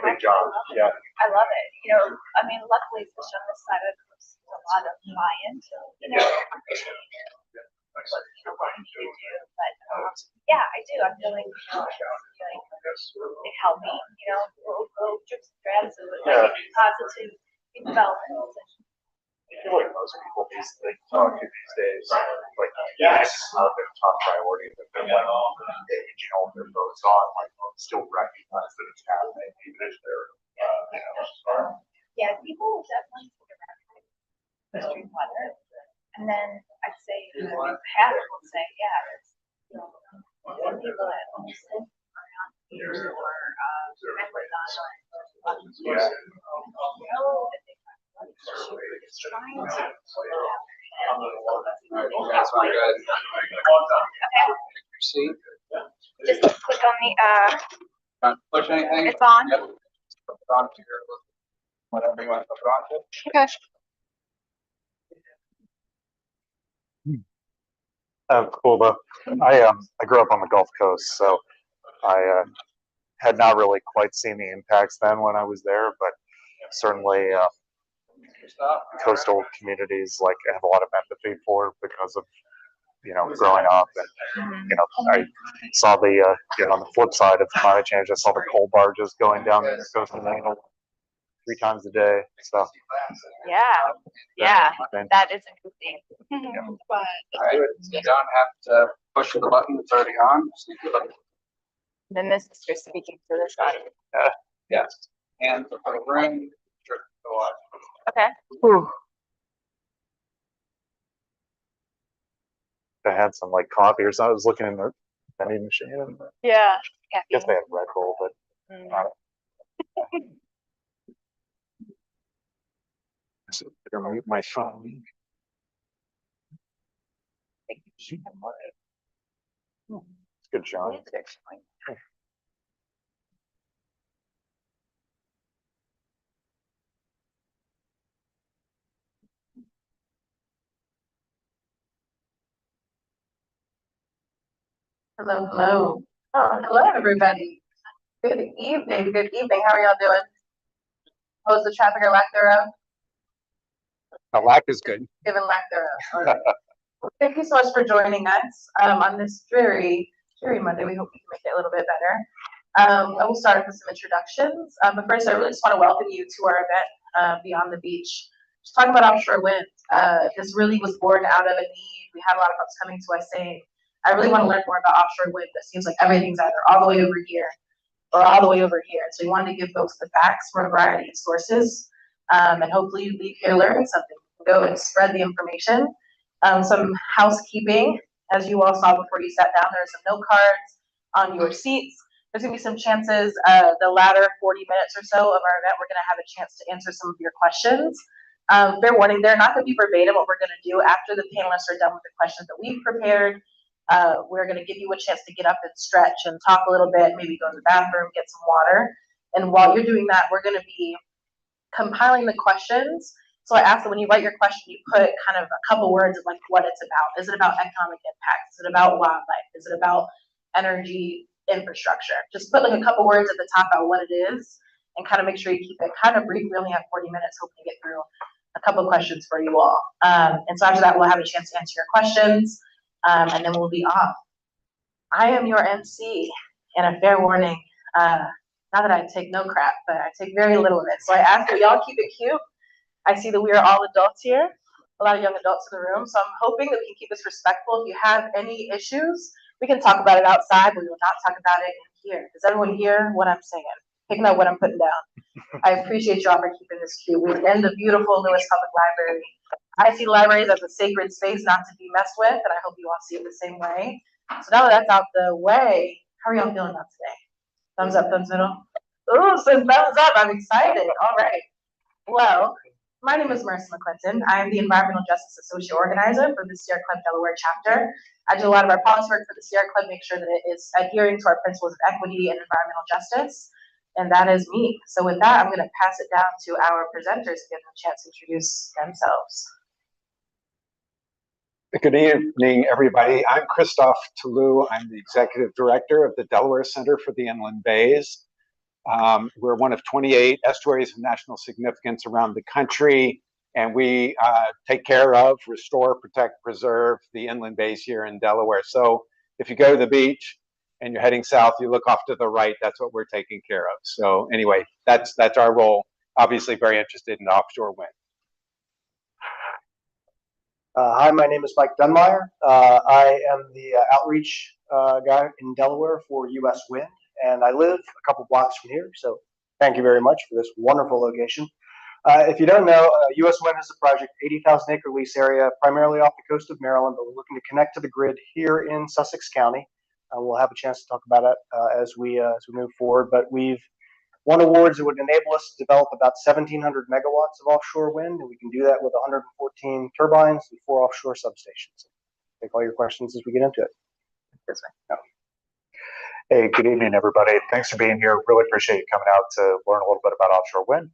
big job. Yeah. I love it. You know, I mean, luckily, especially on this side of the coast, a lot of buy-in to, you know, what we need to do. But yeah, I do. I feel like, you know, it helped me, you know, little drips and drabs of like positive development. I feel like most people they talk to these days, like yes, not their top priority, but they're like engaging all their votes on, like still recognize that it's happening, even if they're, you know. Yeah, people will definitely take a recognize extreme weather, and then I'd say half will say, yeah, it's people that almost live around here or Yeah. know that they trying to. That's all good. Okay. Your seat. Just click on the Not push anything. it's on. Yep. Put it onto your whatever you want to put it onto. Okay. Cool though. I grew up on the Gulf Coast, so I had not really quite seen the impacts then when I was there, but certainly coastal communities like I have a lot of empathy for because of growing up, and I saw the on the flip side of climate change, I saw the coal barges going down the coast of Maine 3 times a day. So Yeah, that is interesting. But you don't have to push the button; it's already on. Then this is for speaking for this audience. Yes, and for the room, sure, go on. Okay. Whew. I had some like coffee or something. I was looking in the vending machine. Yeah. I guess they have Red Bull, but not. So better mute my phone. Good job. Hello, hello. Oh, hello, everybody. Good evening. Good evening. How are y'all doing? How's the traffic or lack thereof? The lack is good. Given lack thereof. All right. Thank you so much for joining us on this dreary Monday. We hope we can make it a little bit better. I will start with some introductions. But first, I really just want to welcome you to our event, Beyond the Beach. Just talking about offshore wind. This really was born out of a need. We had a lot of folks coming to us saying, I really want to learn more about offshore wind. It seems like everything's either all the way over here or all the way over here. So we wanted to give folks the facts from a variety of sources. And hopefully you leave here learning something. Go and spread the information. Some housekeeping, as you all saw before you sat down, there are some note cards on your seats. There's gonna be some chances, the latter 40 minutes or so of our event, we're gonna have a chance to answer some of your questions. Fair warning, they're not gonna be verbatim. What we're gonna do after the panelists are done with the questions that we've prepared, we're gonna give you a chance to get up and stretch and talk a little bit, maybe go to the bathroom, get some water. And while you're doing that, we're gonna be compiling the questions. So I asked that when you write your question, you put kind of a couple words of like what it's about. Is it about economic impact? Is it about wildlife? Is it about energy infrastructure? Just put like a couple words at the top about what it is and kind of make sure you keep it kind of brief. We only have 40 minutes, hoping to get through a couple of questions for you all. And so after that, we'll have a chance to answer your questions, and then we'll be off. I am your MC, and a fair warning, not that I take no crap, but I take very little of it. So I ask that y'all keep it cute. I see that we are all adults here, a lot of young adults in the room, so I'm hoping that we can keep this respectful. If you have any issues, we can talk about it outside, but we will not talk about it in here. Does everyone hear what I'm saying? Picking up what I'm putting down. I appreciate y'all for keeping this cute. We're in the beautiful Lewes Public Library. I see libraries as a sacred space not to be messed with, and I hope you all see it the same way. So now that that's out the way, how are y'all feeling about today? Thumbs up, thumbs middle. Ooh, some thumbs up. I'm excited. All right. Well, my name is Marissa McClinton. I am the Environmental Justice Associate Organizer for the Sierra Club Delaware chapter. I do a lot of our policy work for the Sierra Club, make sure that it is adhering to our principles of equity and environmental justice. And that is me. So with that, I'm going to pass it down to our presenters to give them a chance to introduce themselves. Good evening, everybody. I'm Christophe Toulouse. I'm the Executive Director of the Delaware Center for the Inland Bays. We're one of 28 estuaries of national significance around the country, and we take care of, restore, protect, preserve the inland bays here in Delaware. So if you go to the beach and you're heading south, you look off to the right, that's what we're taking care of. So anyway, that's our role. Obviously very interested in offshore wind. Hi, my name is Mike Dunmeyer. I am the outreach guy in Delaware for US Wind, and I live a couple blocks from here, so thank you very much for this wonderful location. If you don't know, US Wind is a project, 80,000 acre lease area, primarily off the coast of Maryland, but we're looking to connect to the grid here in Sussex County. We'll have a chance to talk about it as we move forward, but we've won awards that would enable us to develop about 1,700 megawatts of offshore wind, and we can do that with 114 turbines and 4 offshore substations. Take all your questions as we get into it. This way. Hey, good evening, everybody. Thanks for being here. Really appreciate you coming out to learn a little bit about offshore wind.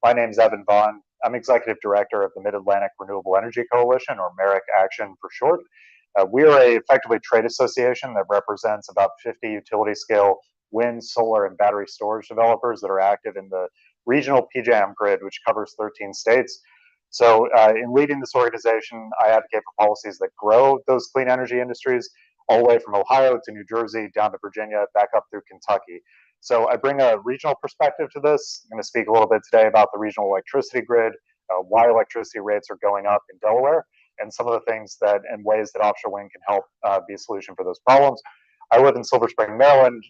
My name is Evan Vaughn. I'm Executive Director of the Mid-Atlantic Renewable Energy Coalition, or MERIC Action for short. We are effectively trade association that represents about 50 utility-scale wind, solar, and battery storage developers that are active in the regional PJM grid, which covers 13 states. So in leading this organization, I advocate for policies that grow those clean energy industries all the way from Ohio to New Jersey, down to Virginia, back up through Kentucky. So I bring a regional perspective to this. I'm going to speak a little bit today about the regional electricity grid, why electricity rates are going up in Delaware, and some of the things that and ways that offshore wind can help be a solution for those problems. I live in Silver Spring, Maryland,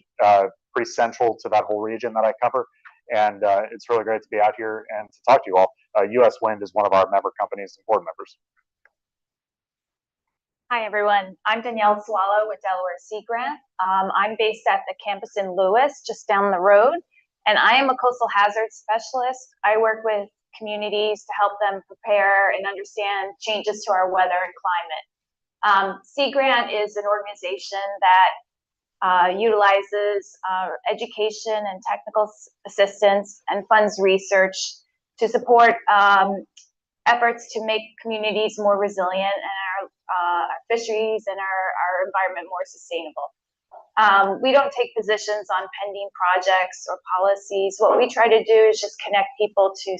pretty central to that whole region that I cover, and it's really great to be out here and to talk to you all. US Wind is one of our member companies and board members. Hi, everyone. I'm Danielle Swallow with Delaware Sea Grant. I'm based at the campus in Lewes, just down the road, and I am a coastal hazards specialist. I work with communities to help them prepare and understand changes to our weather and climate. Sea Grant is an organization that utilizes education and technical assistance and funds research to support efforts to make communities more resilient and our fisheries and our environment more sustainable. We don't take positions on pending projects or policies. What we try to do is just connect people to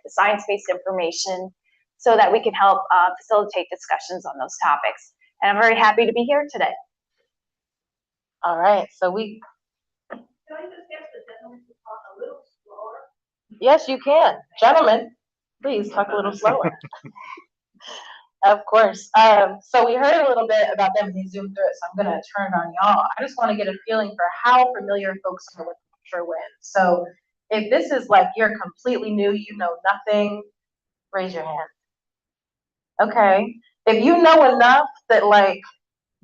science-based information so that we can help facilitate discussions on those topics. And I'm very happy to be here today. All right, so we. Can I just ask the gentleman to talk a little slower? Yes, you can. Gentlemen, please talk a little slower. Of course. So we heard a little bit about them and they zoomed through it, so I'm going to turn it on y'all. I just want to get a feeling for how familiar folks are with offshore wind. So if this is like you're completely new, you know nothing, raise your hand. Okay. If you know enough that like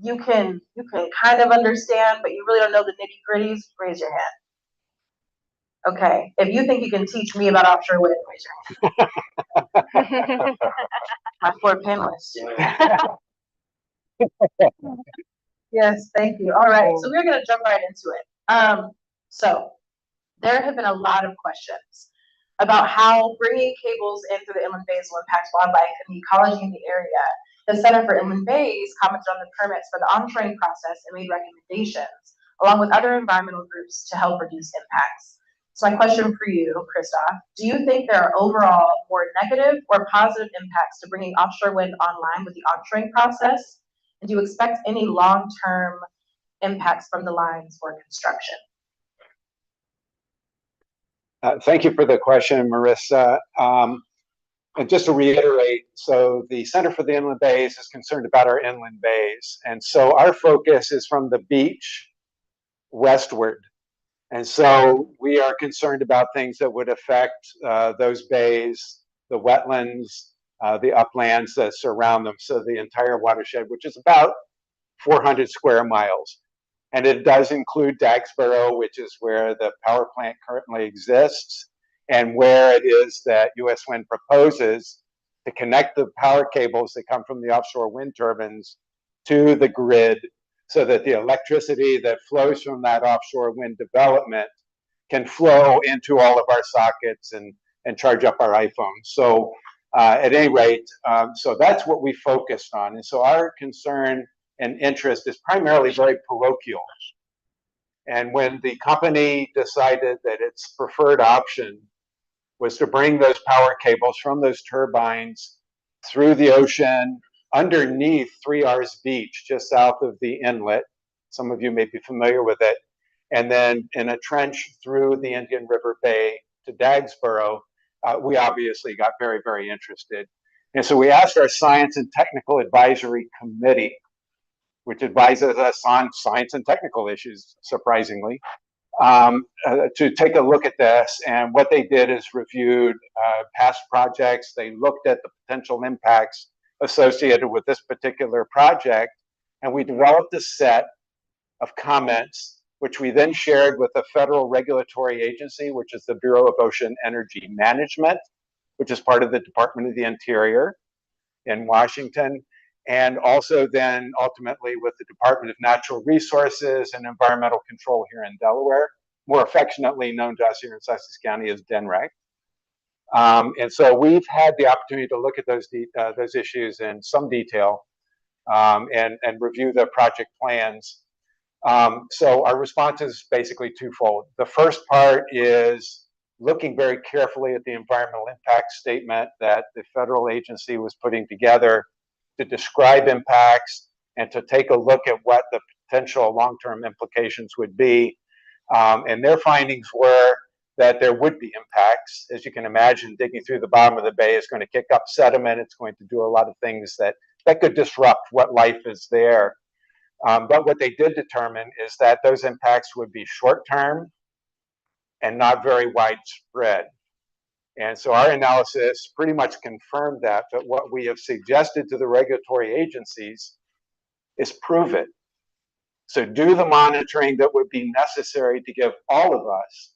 you can kind of understand, but you really don't know the nitty-gritties, raise your hand. Okay. If you think you can teach me about offshore wind, raise your hand. My 4 panelists. Yes, thank you. All right, so we're going to jump right into it. So there have been a lot of questions about how bringing cables in through the inland bays will impact wildlife and the ecology in the area. The Center for Inland Bays commented on the permits for the onshoring process and made recommendations, along with other environmental groups, to help reduce impacts. So my question for you, Christoph, do you think there are overall more negative or positive impacts to bringing offshore wind online with the onshoring process? And do you expect any long-term impacts from the lines or construction? Thank you for the question, Marissa. And just to reiterate, so the Center for the Inland Bays is concerned about our inland bays. And so our focus is from the beach westward. And so we are concerned about things that would affect those bays, the wetlands, the uplands that surround them. So the entire watershed, which is about 400 square miles. And it does include Dagsboro, which is where the power plant currently exists, and where it is that US Wind proposes to connect the power cables that come from the offshore wind turbines to the grid, so that the electricity that flows from that offshore wind development can flow into all of our sockets and charge up our iPhones. So at any rate, so that's what we focused on. And so our concern and interest is primarily very parochial. And when the company decided that its preferred option was to bring those power cables from those turbines through the ocean underneath 3R's Beach, just south of the inlet. Some of you may be familiar with it. And then in a trench through the Indian River Bay to Dagsboro, we obviously got very, very interested. And so we asked our Science and Technical Advisory Committee, which advises us on science and technical issues, surprisingly, to take a look at this. And what they did is reviewed past projects. They looked at the potential impacts associated with this particular project. And we developed a set of comments, which we then shared with the federal regulatory agency, which is the Bureau of Ocean Energy Management, which is part of the Department of the Interior in Washington, and also then ultimately with the Department of Natural Resources and Environmental Control here in Delaware, more affectionately known to us here in Sussex County as DENREC. And so we've had the opportunity to look at those issues in some detail and review the project plans. So our response is basically twofold. The first part is looking very carefully at the environmental impact statement that the federal agency was putting together to describe impacts and to take a look at what the potential long-term implications would be. And their findings were that there would be impacts. As you can imagine, digging through the bottom of the bay is going to kick up sediment. It's going to do a lot of things that could disrupt what life is there. But what they did determine is that those impacts would be short-term and not very widespread. And so our analysis pretty much confirmed that, but what we have suggested to the regulatory agencies is prove it. So do the monitoring that would be necessary to give all of us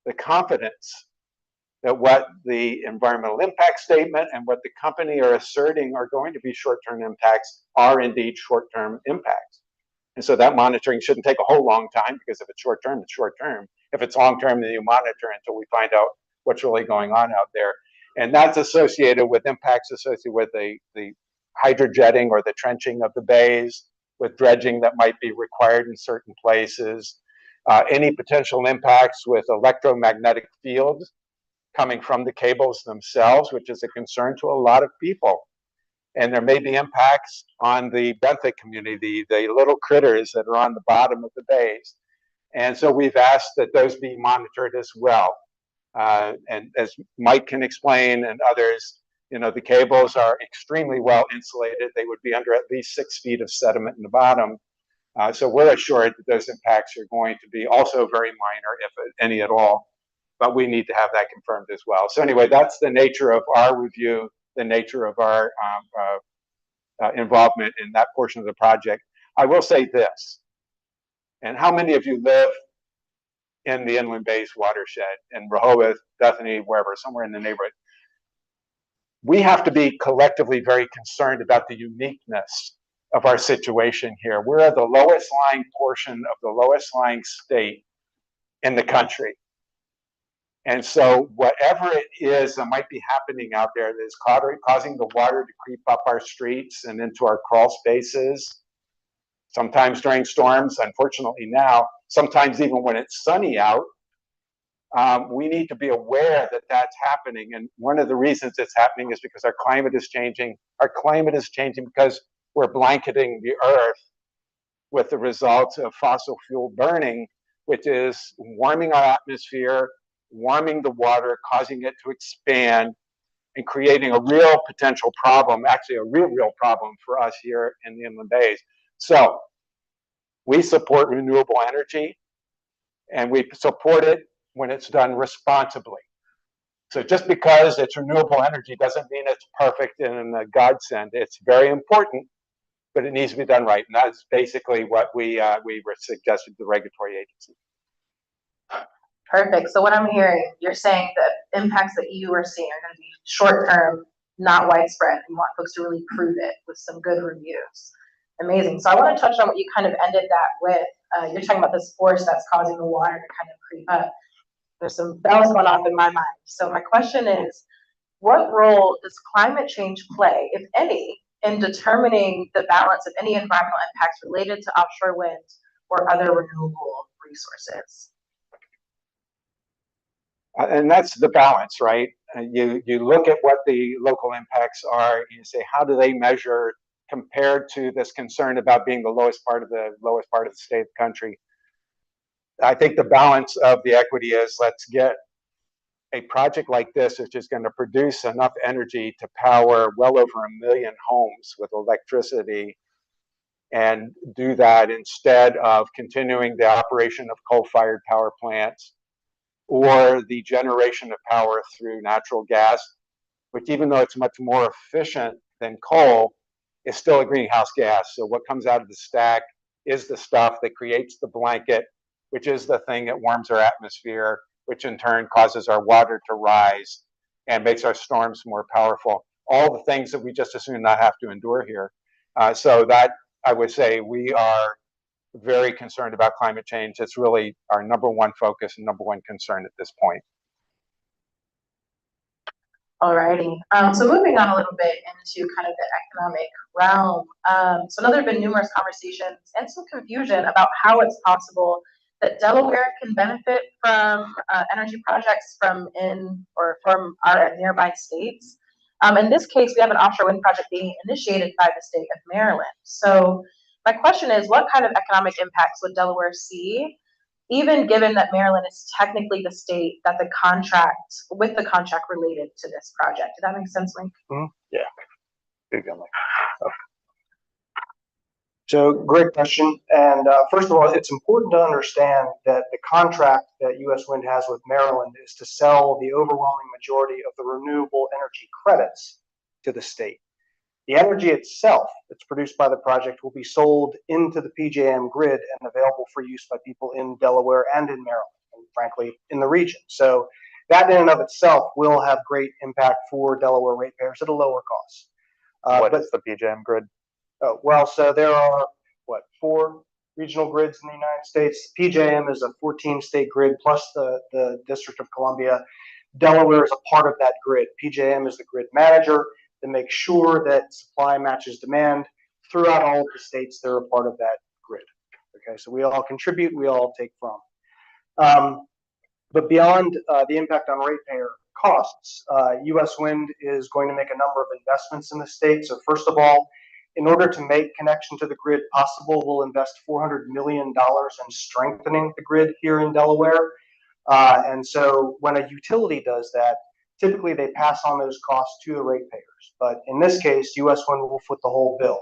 the confidence that what the environmental impact statement and what the company are asserting are going to be short-term impacts are indeed short-term impacts. And so that monitoring shouldn't take a whole long time, because if it's short-term, it's short-term. If it's long-term, then you monitor until we find out what's really going on out there. And that's associated with impacts associated with the hydrojetting or the trenching of the bays, with dredging that might be required in certain places, any potential impacts with electromagnetic fields coming from the cables themselves, which is a concern to a lot of people. And there may be impacts on the benthic community, the little critters that are on the bottom of the bays. And so we've asked that those be monitored as well. And as Mike can explain and others, you know, the cables are extremely well insulated. They would be under at least 6 feet of sediment in the bottom. So we're assured that those impacts are going to be also very minor, if any at all. But we need to have that confirmed as well. So anyway, that's the nature of our review, the nature of our involvement in that portion of the project. I will say this, and how many of you live in the Inland Bays watershed, in Rehoboth, Bethany, wherever, somewhere in the neighborhood? We have to be collectively very concerned about the uniqueness of our situation here. We're at the lowest lying portion of the lowest lying state in the country. And so whatever it is that might be happening out there that is causing the water to creep up our streets and into our crawl spaces, sometimes during storms, unfortunately now, sometimes even when it's sunny out, we need to be aware that that's happening. And one of the reasons it's happening is because our climate is changing. Our climate is changing because we're blanketing the earth with the results of fossil fuel burning, which is warming our atmosphere, warming the water, causing it to expand, and creating a real potential problem, actually a real problem for us here in the Inland Bays. So we support renewable energy, and we support it when it's done responsibly. So just because it's renewable energy doesn't mean it's perfect in a godsend. It's very important, but it needs to be done right. And that's basically what we were suggesting to the regulatory agency. Perfect. So what I'm hearing, you're saying that impacts that you are seeing are going to be short-term, not widespread. You want folks to really prove it with some good reviews. Amazing. So I want to touch on what you kind of ended that with. You're talking about this force that's causing the water to kind of creep up. There's some bells going off in my mind. So my question is, what role does climate change play, if any, in determining the balance of any environmental impacts related to offshore wind or other renewable resources. And that's the balance, right? You look at what the local impacts are, you say, how do they measure compared to this concern about being the lowest part of the state of the country? I think the balance of the equity is, let's get a project like this, which is going to produce enough energy to power well over 1 million homes with electricity, and do that instead of continuing the operation of coal-fired power plants or the generation of power through natural gas, which, even though it's much more efficient than coal, is still a greenhouse gas. So what comes out of the stack is the stuff that creates the blanket, which is the thing that warms our atmosphere, which in turn causes our water to rise and makes our storms more powerful. All the things that we just as soon not have to endure here. So that, I would say, we are very concerned about climate change. It's really our number one focus and number one concern at this point. Alrighty, so moving on a little bit into kind of the economic realm. So I know there have been numerous conversations and some confusion about how it's possible that Delaware can benefit from energy projects from our nearby states. In this case, we have an offshore wind project being initiated by the state of Maryland. So my question is, what kind of economic impacts would Delaware see, even given that Maryland is technically the state that the contract related to this project? Did that make sense, Link? Yeah. Good going. So great question. And first of all, it's important to understand that the contract that U.S. Wind has with Maryland is to sell the overwhelming majority of the renewable energy credits to the state. The energy itself that's produced by the project will be sold into the PJM grid and available for use by people in Delaware and in Maryland, and frankly, in the region. So that in and of itself will have great impact for Delaware ratepayers at a lower cost. What is the PJM grid? Oh, well, so there are, 4 regional grids in the United States. PJM is a 14-state grid plus the District of Columbia. Delaware is a part of that grid. PJM is the grid manager to make sure that supply matches demand throughout all of the states that are a part of that grid. Okay, so we all contribute, we all take from. But beyond the impact on ratepayer costs, U.S. Wind is going to make a number of investments in the state. So first of all, in order to make connection to the grid possible, we'll invest $400 million in strengthening the grid here in Delaware. And so when a utility does that, typically they pass on those costs to the ratepayers. But in this case, U.S. Wind will foot the whole bill.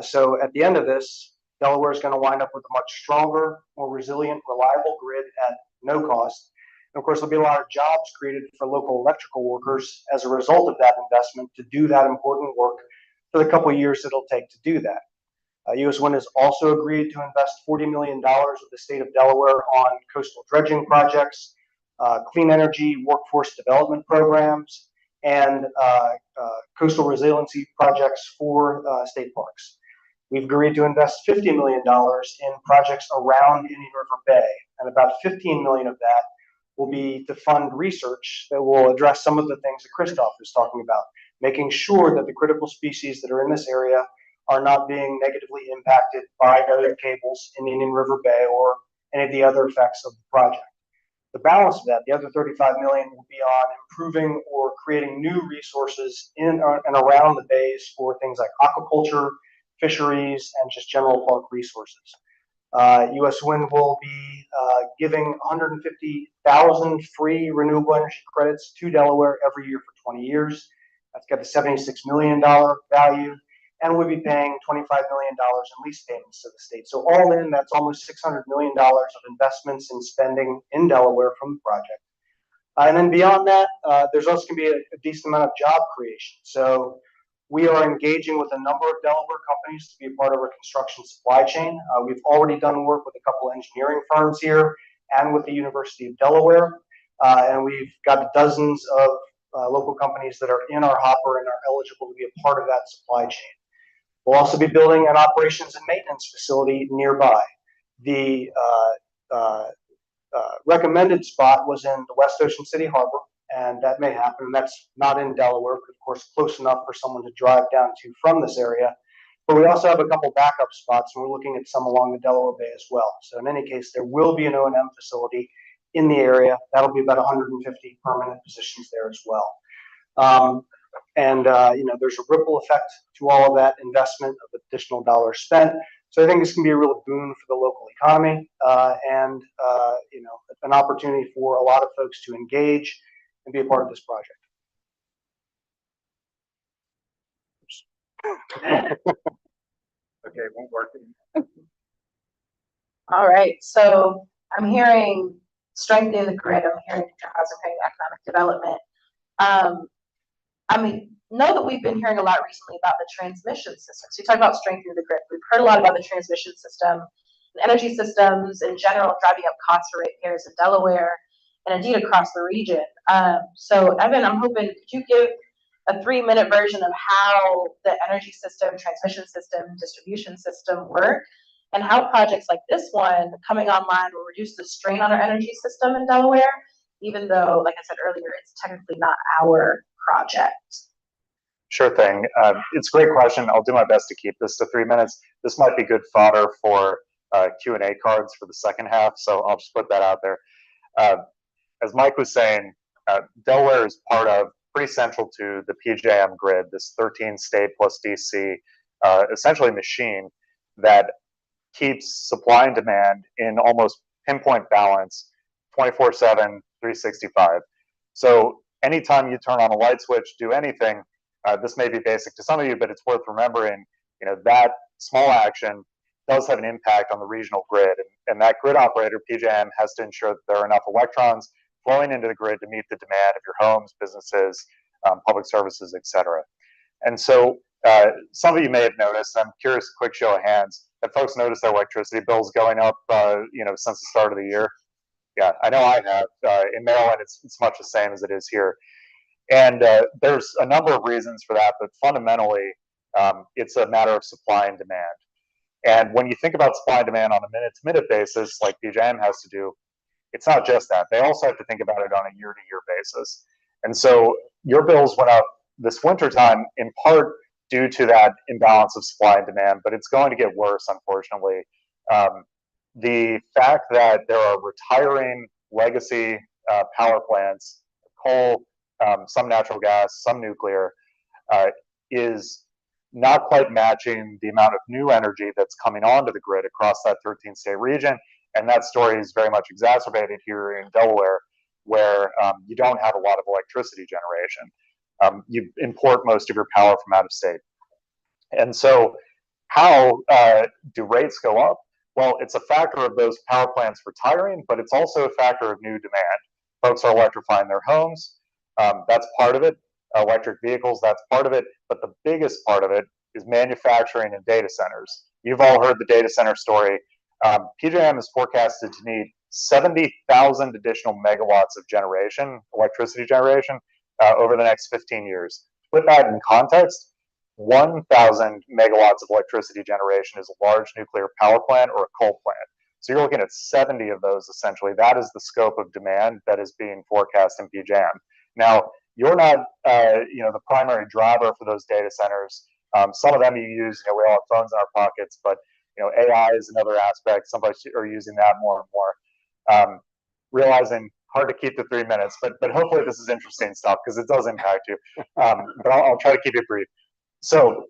So at the end of this, Delaware is going to wind up with a much stronger, more resilient, reliable grid at no cost. And of course, there'll be a lot of jobs created for local electrical workers as a result of that investment to do that important work for the couple of years it'll take to do that. U.S. Wind has also agreed to invest $40 million with the state of Delaware on coastal dredging projects, clean energy workforce development programs, and coastal resiliency projects for state parks. We've agreed to invest $50 million in projects around Indian River Bay, and about $15 million of that will be to fund research that will address some of the things that Christoph was talking about, making sure that the critical species that are in this area are not being negatively impacted by other cables in Indian River Bay or any of the other effects of the project. The balance of that, the other $35 million, will be on improving or creating new resources in and around the bays for things like aquaculture, fisheries, and just general park resources. U.S. Wind will be giving 150,000 free renewable energy credits to Delaware every year for 20 years. That's got a $76 million value, and we'll be paying $25 million in lease payments to the state. So all in, that's almost $600 million of investments in spending in Delaware from the project. And then beyond that, there's also going to be a decent amount of job creation. So we are engaging with a number of Delaware companies to be a part of our construction supply chain. We've already done work with a couple engineering firms here and with the University of Delaware. And we've got dozens of local companies that are in our hopper and are eligible to be a part of that supply chain. We'll also be building an operations and maintenance facility nearby. The recommended spot was in the West Ocean City Harbor, and that may happen. That's not in Delaware, but of course close enough for someone to drive down to from this area. But we also have a couple backup spots, and we're looking at some along the Delaware Bay as well. So in any case, there will be an O&M facility in the area. That'll be about 150 permanent positions there as well. There's a ripple effect to all of that investment of additional dollars spent. So I think this can be a real boon for the local economy and an opportunity for a lot of folks to engage and be a part of this project. Okay, it won't work. All right, so I'm hearing strengthening the grid, I'm hearing housing, hearing economic development. Know that we've been hearing a lot recently about the transmission system. So you talk about strengthening the grid. We've heard a lot about the transmission system, and energy systems in general, driving up costs for ratepayers in Delaware and indeed across the region. So Evan, I'm hoping, could you give a 3-minute version of how the energy system, transmission system, distribution system work, and how projects like this one coming online will reduce the strain on our energy system in Delaware, even though, like I said earlier, it's technically not our project. Sure thing. It's a great question. I'll do my best to keep this to 3 minutes. This might be good fodder for Q&A cards for the second half, so I'll just put that out there. As Mike was saying, Delaware is part of, pretty central to the PJM grid, this 13 state plus DC, essentially machine that keeps supply and demand in almost pinpoint balance 24/7, 365. So anytime you turn on a light switch, do anything, this may be basic to some of you, but it's worth remembering, that small action does have an impact on the regional grid. And that grid operator, PJM, has to ensure that there are enough electrons flowing into the grid to meet the demand of your homes, businesses, public services, et cetera. And so some of you may have noticed, I'm curious, quick show of hands, have folks noticed their electricity bills going up, since the start of the year? Yeah, I know I have. In Maryland, it's much the same as it is here. And there's a number of reasons for that, but fundamentally, it's a matter of supply and demand. And when you think about supply and demand on a minute-to-minute basis, like PJM has to do, it's not just that. They also have to think about it on a year-to-year basis. And so your bills went up this wintertime in part due to that imbalance of supply and demand, but it's going to get worse, unfortunately. The fact that there are retiring legacy power plants, coal, some natural gas, some nuclear, is not quite matching the amount of new energy that's coming onto the grid across that 13-state region. And that story is very much exacerbated here in Delaware, where you don't have a lot of electricity generation. You import most of your power from out of state. And so how do rates go up? Well, it's a factor of those power plants retiring, but it's also a factor of new demand. Folks are electrifying their homes. That's part of it. Electric vehicles, that's part of it. But the biggest part of it is manufacturing and data centers. You've all heard the data center story. PJM is forecasted to need 70,000 additional megawatts of generation, electricity generation, over the next 15 years. To put that in context, 1,000 megawatts of electricity generation is a large nuclear power plant or a coal plant. So you're looking at 70 of those, essentially. That is the scope of demand that is being forecast in PJM. Now, you're not, the primary driver for those data centers. Some of them you use, we all have phones in our pockets, but AI is another aspect. Some folks are using that more and more. Realizing hard to keep the 3 minutes, but hopefully this is interesting stuff because it does impact you. But I'll try to keep it brief. So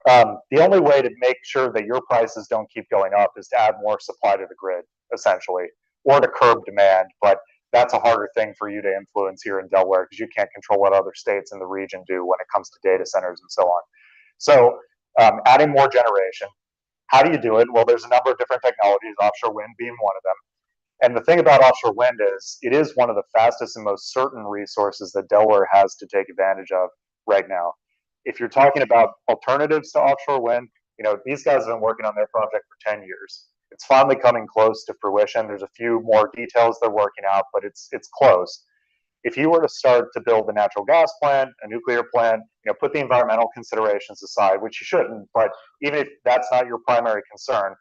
the only way to make sure that your prices don't keep going up is to add more supply to the grid, essentially, or to curb demand. But that's a harder thing for you to influence here in Delaware because you can't control what other states in the region do when it comes to data centers and so on. So adding more generation. How do you do it? Well, there's a number of different technologies, offshore wind being one of them. And the thing about offshore wind is it is one of the fastest and most certain resources that Delaware has to take advantage of right now. If you're talking about alternatives to offshore wind, these guys have been working on their project for 10 years. It's finally coming close to fruition. There's a few more details they're working out, but it's close. If you were to start to build a natural gas plant, a nuclear plant, put the environmental considerations aside, which you shouldn't, but even if that's not your primary concern,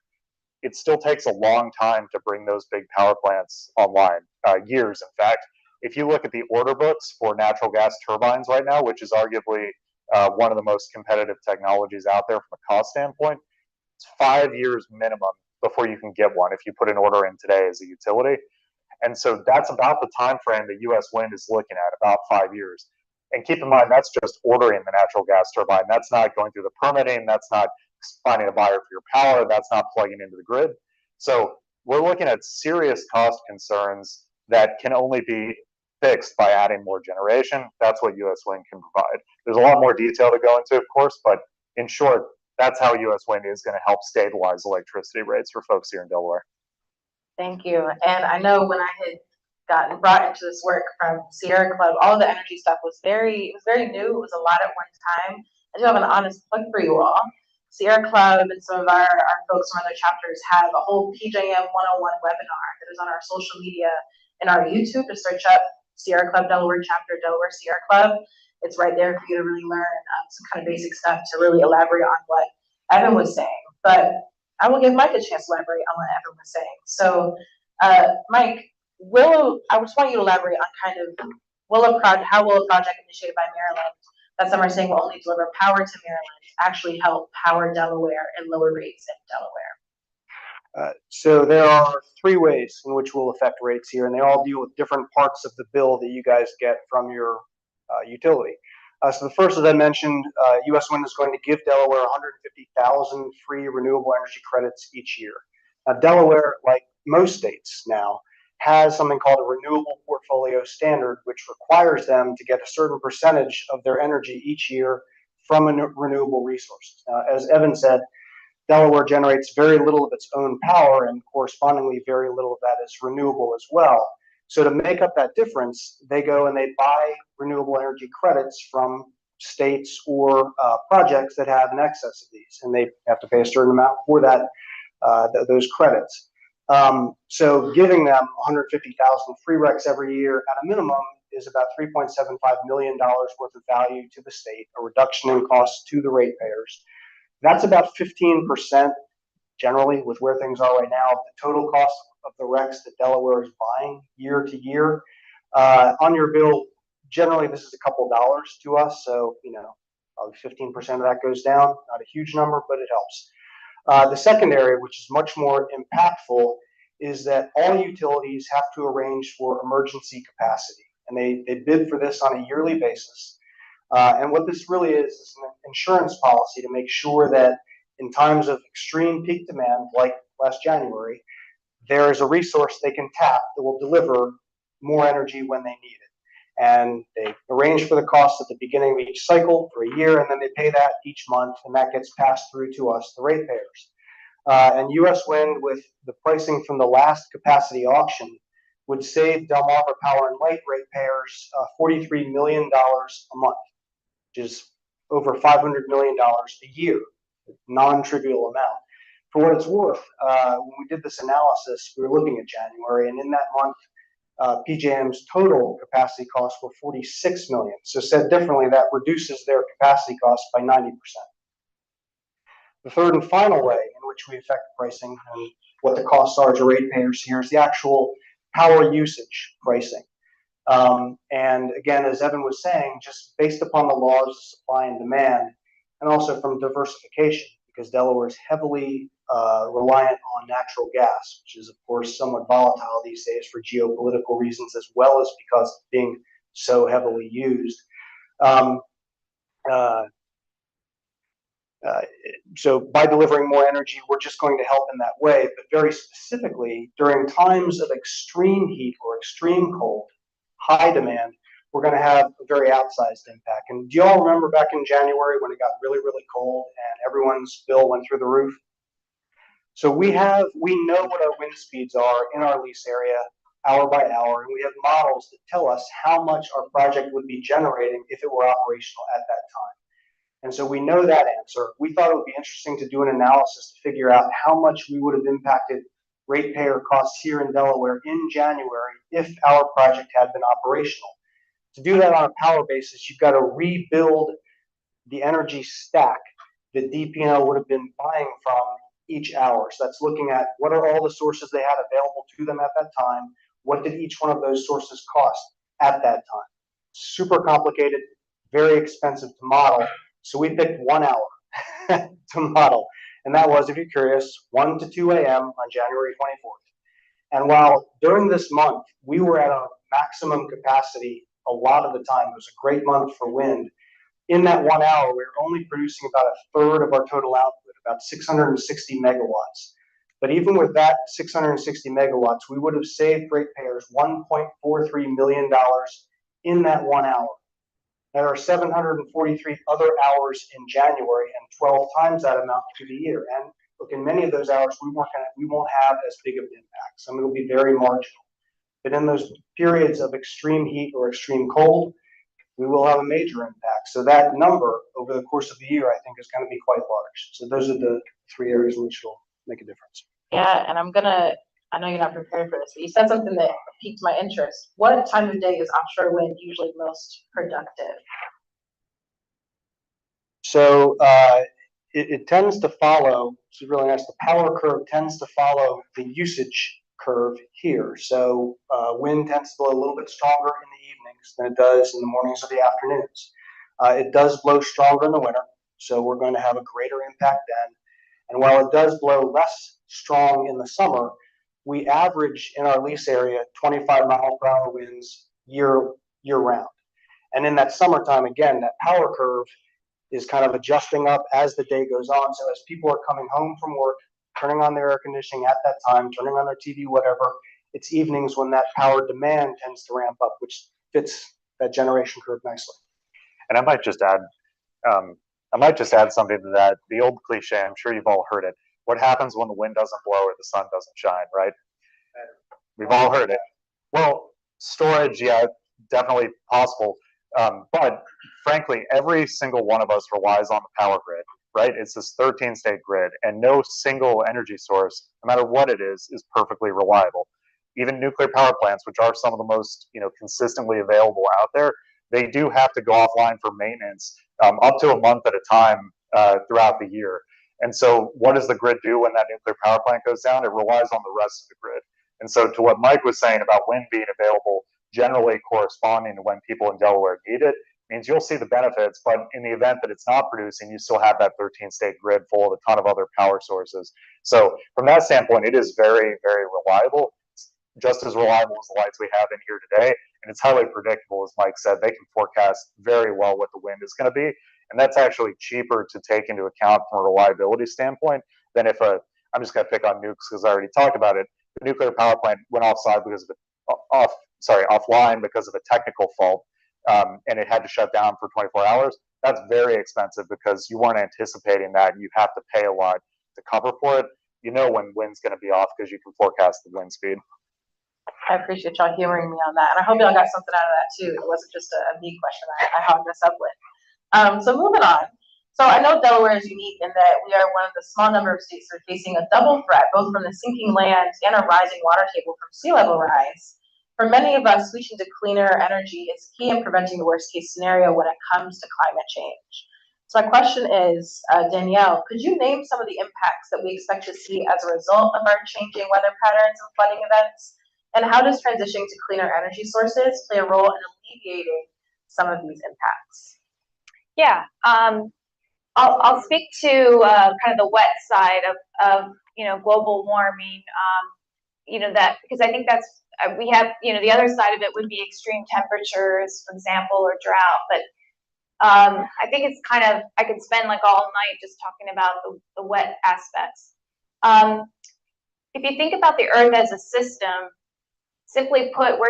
it still takes a long time to bring those big power plants online, years, in fact. If you look at the order books for natural gas turbines right now, which is arguably one of the most competitive technologies out there from a cost standpoint. It's 5 years minimum before you can get one if you put an order in today as a utility. And so that's about the time frame that US Wind is looking at, about 5 years. And keep in mind, that's just ordering the natural gas turbine. That's not going through the permitting. That's not finding a buyer for your power. That's not plugging into the grid. So we're looking at serious cost concerns that can only be fixed by adding more generation. That's what US Wind can provide. There's a lot more detail to go into, of course, but in short, that's how US Wind is going to help stabilize electricity rates for folks here in Delaware. Thank you. And I know when I had gotten brought into this work from Sierra Club, all of the energy stuff was very new. It was a lot at one time. I do have an honest plug for you all. Sierra Club and some of our folks from other chapters have a whole PJM 101 webinar that is on our social media and our YouTube. To search up Sierra Club Delaware chapter, Delaware Sierra Club. It's right there for you to really learn some kind of basic stuff to really elaborate on what Evan was saying. But I will give Mike a chance to elaborate on what Evan was saying. So, Mike, I just want you to elaborate on kind of how will a project initiated by Maryland that some are saying will only deliver power to Maryland actually help power Delaware and lower rates in Delaware? So there are 3 ways in which we'll affect rates here, and they all deal with different parts of the bill that you guys get from your utility. So the first, as I mentioned, US Wind is going to give Delaware 150,000 free renewable energy credits each year. Now, Delaware, like most states now, has something called a renewable portfolio standard, which requires them to get a certain percentage of their energy each year from renewable resources. As Evan said, Delaware generates very little of its own power, and correspondingly very little of that is renewable as well. So to make up that difference, they go and they buy renewable energy credits from states or projects that have an excess of these, and they have to pay a certain amount for that, those credits. So giving them 150,000 free recs every year at a minimum is about $3.75 million worth of value to the state, a reduction in costs to the ratepayers. That's about 15% generally with where things are right now, the total cost of the recs that Delaware is buying year to year. On your bill, generally this is a couple dollars to us, so probably 15% of that goes down. Not a huge number, but it helps. The second area, which is much more impactful, is that all utilities have to arrange for emergency capacity, and they bid for this on a yearly basis. And what this really is an insurance policy to make sure that in times of extreme peak demand, like last January, there is a resource they can tap that will deliver more energy when they need it. And they arrange for the cost at the beginning of each cycle for a year, and then they pay that each month, and that gets passed through to us, the ratepayers. And US Wind, with the pricing from the last capacity auction, would save Delmarva Power and Light ratepayers $43 million a month, which is over $500 million a year, non-trivial amount. For what it's worth, when we did this analysis, we were looking at January, and in that month, PJM's total capacity costs were $46 million. So said differently, that reduces their capacity costs by 90%. The third and final way in which we affect pricing and what the costs are to ratepayers here is the actual power usage pricing. And again, as Evan was saying, just based upon the laws of supply and demand, and also from diversification, because Delaware is heavily reliant on natural gas, which is of course somewhat volatile these days for geopolitical reasons, as well as because it's being so heavily used. So by delivering more energy, we're just going to help in that way. But very specifically, during times of extreme heat or extreme cold, high demand, we're going to have a very outsized impact. And do you all remember back in January when it got really, really cold and everyone's bill went through the roof? So we know what our wind speeds are in our lease area hour by hour, and we have models that tell us how much our project would be generating if it were operational at that time. And so we know that answer. We thought it would be interesting to do an analysis to figure out how much we would have impacted ratepayer costs here in Delaware in January if our project had been operational. To do that on a power basis, you've got to rebuild the energy stack that DP&L would have been buying from each hour. So that's looking at what are all the sources they had available to them at that time, what did each one of those sources cost at that time. Super complicated, very expensive to model. So we picked 1 hour to model. And that was, if you're curious, 1 to 2 a.m. on January 24th. And while during this month, we were at our maximum capacity a lot of the time, it was a great month for wind. In that 1 hour, we were only producing about a third of our total output, about 660 megawatts. But even with that 660 megawatts, we would have saved ratepayers $1.43 million in that 1 hour. There are 743 other hours in January and 12 times that amount through the year. And look, in many of those hours, we won't have as big of an impact. Some will be very marginal. But in those periods of extreme heat or extreme cold, we will have a major impact. So that number over the course of the year, I think, is going to be quite large. So those are the 3 areas in which will make a difference. Yeah, and I know you're not prepared for this, but you said something that piqued my interest. What time of day is offshore wind usually most productive? So it tends to follow, this is really nice, the power curve tends to follow the usage curve here. So wind tends to blow a little bit stronger in the evenings than it does in the mornings or the afternoons. It does blow stronger in the winter, so we're going to have a greater impact then. And while it does blow less strong in the summer, we average in our lease area 25-mile-per-hour winds year round. And in that summertime, again, that power curve is kind of adjusting up as the day goes on. So as people are coming home from work, turning on their air conditioning at that time, turning on their TV, whatever, it's evenings when that power demand tends to ramp up, which fits that generation curve nicely. And I might just add something to that. The old cliche, I'm sure you've all heard it. What happens when the wind doesn't blow or the sun doesn't shine, right? We've all heard it. Well, storage, yeah, definitely possible. But frankly, every single one of us relies on the power grid, right? It's this 13-state grid, and no single energy source, no matter what it is perfectly reliable. Even nuclear power plants, which are some of the most, consistently available out there, they do have to go offline for maintenance up to a month at a time throughout the year. And so what does the grid do when that nuclear power plant goes down? It relies on the rest of the grid. And so to what Mike was saying about wind being available, generally corresponding to when people in Delaware need it, means you'll see the benefits, but in the event that it's not producing, you still have that 13-state grid full of a ton of other power sources. So from that standpoint, it is very, very reliable. It's just as reliable as the lights we have in here today, and it's highly predictable, as Mike said. They can forecast very well what the wind is going to be, and that's actually cheaper to take into account from a reliability standpoint than if I'm just going to pick on nukes because I already talked about it. The nuclear power plant went offline because of offline because of a technical fault, and it had to shut down for 24 hours. That's very expensive because you weren't anticipating that. You have to pay a lot to cover for it. You know when wind's going to be off because you can forecast the wind speed. I appreciate y'all humoring me on that, and I hope y'all got something out of that too. It wasn't just a me question I hogged this up with. So moving on. So I know Delaware is unique in that we are one of the small number of states that are facing a double threat, both from the sinking land and a rising water table from sea level rise. For many of us, switching to cleaner energy is key in preventing the worst case scenario when it comes to climate change. So my question is, Danielle, could you name some of the impacts that we expect to see as a result of our changing weather patterns and flooding events? And how does transitioning to cleaner energy sources play a role in alleviating some of these impacts? Yeah, I'll speak to kind of the wet side of global warming. That because I think that's we have the other side of it would be extreme temperatures, for example, or drought. But I think it's kind of I could spend like all night just talking about the wet aspects. If you think about the Earth as a system, simply put,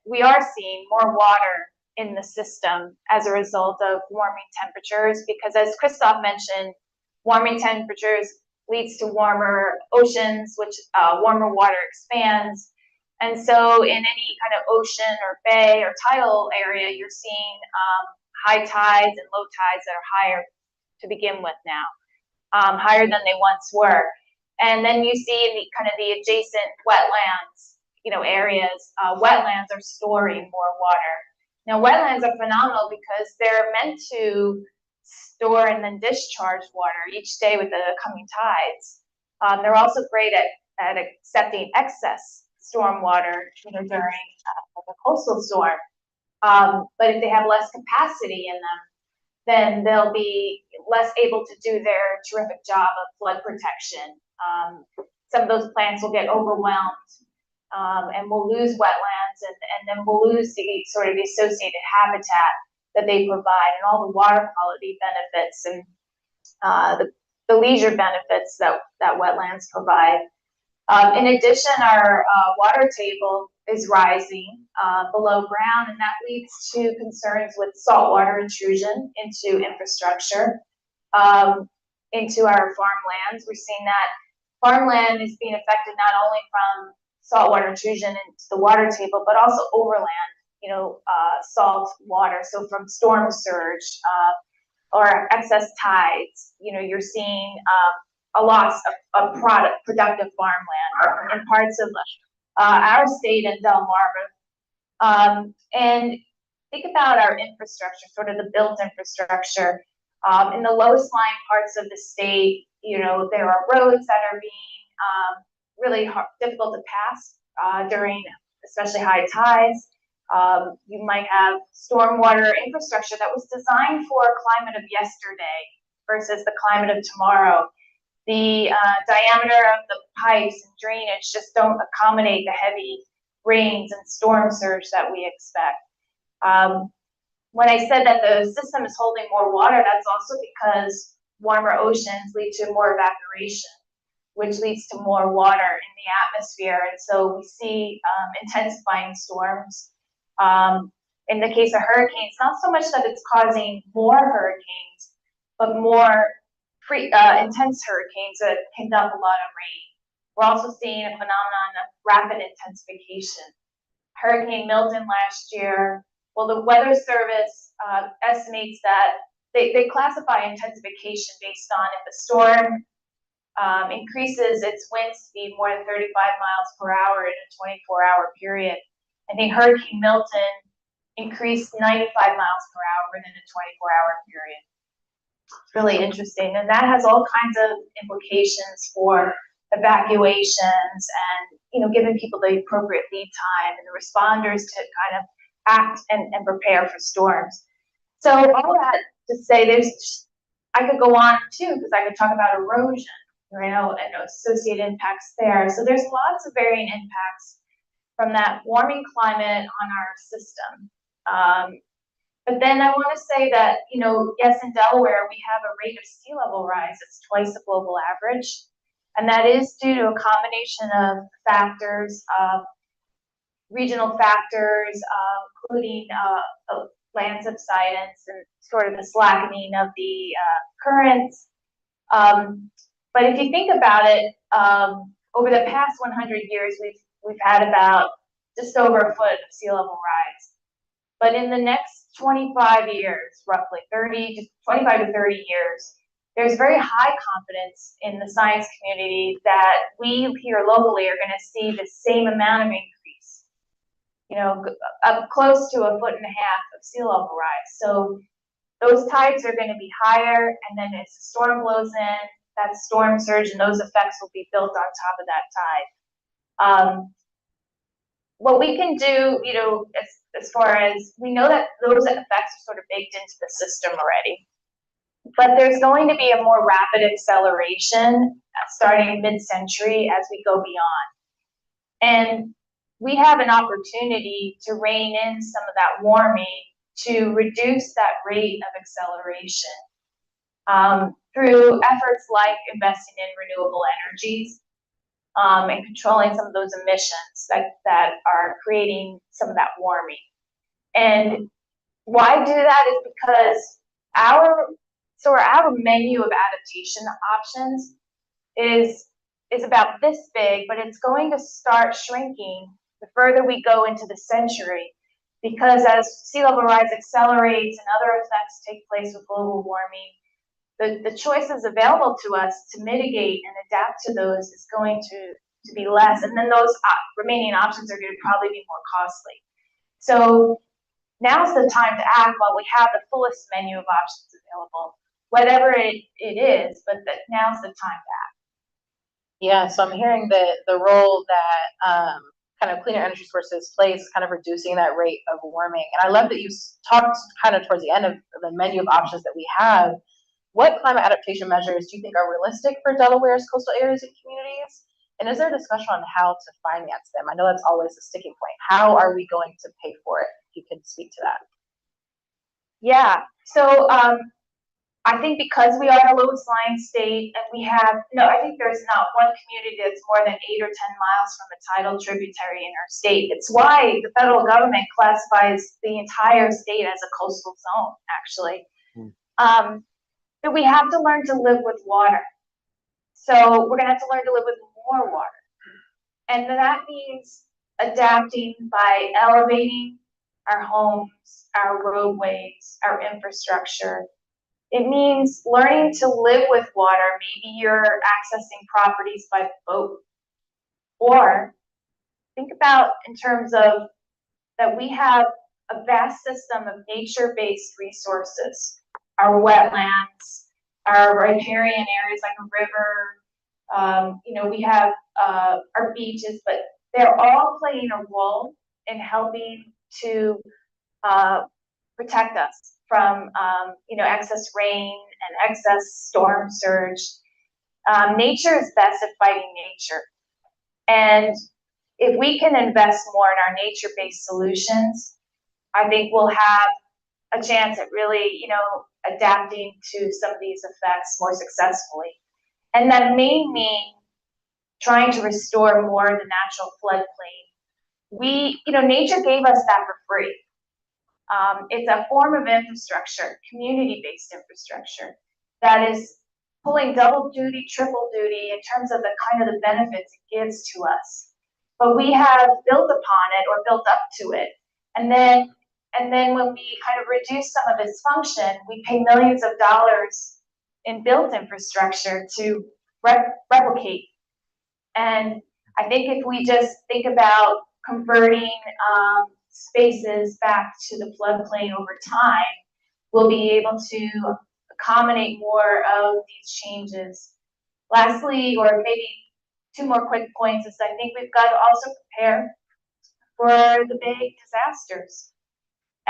we are seeing more water in the system as a result of warming temperatures, because as Christoph mentioned, warming temperatures leads to warmer oceans, which warmer water expands. And so in any kind of ocean or bay or tidal area, you're seeing high tides and low tides that are higher to begin with now, higher than they once were. And then you see in the adjacent wetlands, areas, wetlands are storing more water. Now, wetlands are phenomenal because they're meant to store and then discharge water each day with the coming tides. They're also great at accepting excess storm water during a coastal storm. But if they have less capacity in them, then they'll be less able to do their terrific job of flood protection. Some of those plants will get overwhelmed, and we'll lose wetlands, and then we'll lose the sort of associated habitat that they provide and all the water quality benefits and the leisure benefits that wetlands provide. In addition, our water table is rising below ground, and that leads to concerns with saltwater intrusion into infrastructure, into our farmlands. We're seeing that farmland is being affected not only from saltwater intrusion into the water table, but also overland, salt water. So from storm surge or excess tides, you're seeing a loss of productive farmland in parts of our state and Delmarva. And think about our infrastructure, sort of the built infrastructure. In the lowest lying parts of the state, there are roads that are being really difficult to pass during especially high tides. You might have stormwater infrastructure that was designed for a climate of yesterday versus the climate of tomorrow. The diameter of the pipes and drainage just don't accommodate the heavy rains and storm surge that we expect. When I said that the system is holding more water, that's also because warmer oceans lead to more evaporation, which leads to more water in the atmosphere. And so we see intensifying storms. In the case of hurricanes, not so much that it's causing more hurricanes, but more intense hurricanes that can dump a lot of rain. We're also seeing a phenomenon of rapid intensification. Hurricane Milton last year, well, the Weather Service estimates that they classify intensification based on if the storm increases its wind speed more than 35 miles per hour in a 24-hour period. I think Hurricane Milton increased 95 miles per hour within a 24-hour period. It's really interesting, and that has all kinds of implications for evacuations and giving people the appropriate lead time and the responders to kind of act and prepare for storms. So all that to say, I could go on too, because I could talk about erosion, and associated impacts there. So there's lots of varying impacts from that warming climate on our system. But then I want to say that, yes, in Delaware, we have a rate of sea level rise that's twice the global average. And that is due to a combination of factors, regional factors, including land subsidence and sort of the slackening of the currents. But if you think about it, over the past 100 years, we've had about just over a foot of sea level rise. But in the next 25 years, roughly 25 to 30 years, there's very high confidence in the science community that we here locally are going to see the same amount of increase, up close to 1.5 feet of sea level rise. So those tides are going to be higher, and then as the storm blows in, that storm surge and those effects will be built on top of that tide. What we can do, as far as we know that those effects are sort of baked into the system already, but there's going to be a more rapid acceleration starting mid-century as we go beyond. And we have an opportunity to rein in some of that warming to reduce that rate of acceleration through efforts like investing in renewable energies and controlling some of those emissions that are creating some of that warming. And why do that is because our menu of adaptation options is about this big, but it's going to start shrinking the further we go into the century, because as sea level rise accelerates and other effects take place with global warming, the choices available to us to mitigate and adapt to those is going to be less, and then those remaining options are going to probably be more costly. So now's the time to act while we have the fullest menu of options available, whatever it is, but now's the time to act. Yeah, so I'm hearing the role that kind of cleaner energy sources place, kind of reducing that rate of warming. And I love that you talked kind of towards the end of the menu of options that we have. What climate adaptation measures do you think are realistic for Delaware's coastal areas and communities? And is there a discussion on how to finance them? I know that's always a sticking point. How are we going to pay for it? If you could speak to that. Yeah, so I think because we are a Lewes line state and we have, no, I think there's not one community that's more than 8 or 10 miles from a tidal tributary in our state. It's why the federal government classifies the entire state as a coastal zone, actually. But we have to learn to live with water. So we're gonna have to learn to live with more water. And that means adapting by elevating our homes, our roadways, our infrastructure. It means learning to live with water. Maybe you're accessing properties by boat. Or think about in terms of that we have a vast system of nature-based resources, our wetlands, our riparian areas like a river, we have our beaches, but they're all playing a role in helping to protect us from excess rain and excess storm surge. Nature is best at fighting nature. And if we can invest more in our nature-based solutions, I think we'll have a chance at really, adapting to some of these effects more successfully. And that may mean trying to restore more of the natural floodplain. Nature gave us that for free. It's a form of infrastructure, community-based infrastructure, that is pulling double duty, triple duty in terms of the benefits it gives to us. But we have built upon it or built up to it. And then when we kind of reduce some of its function, we pay millions of dollars in built infrastructure to replicate. And I think if we just think about converting spaces back to the floodplain over time, we'll be able to accommodate more of these changes. Lastly, or maybe two more quick points, is I think we've got to also prepare for the big disasters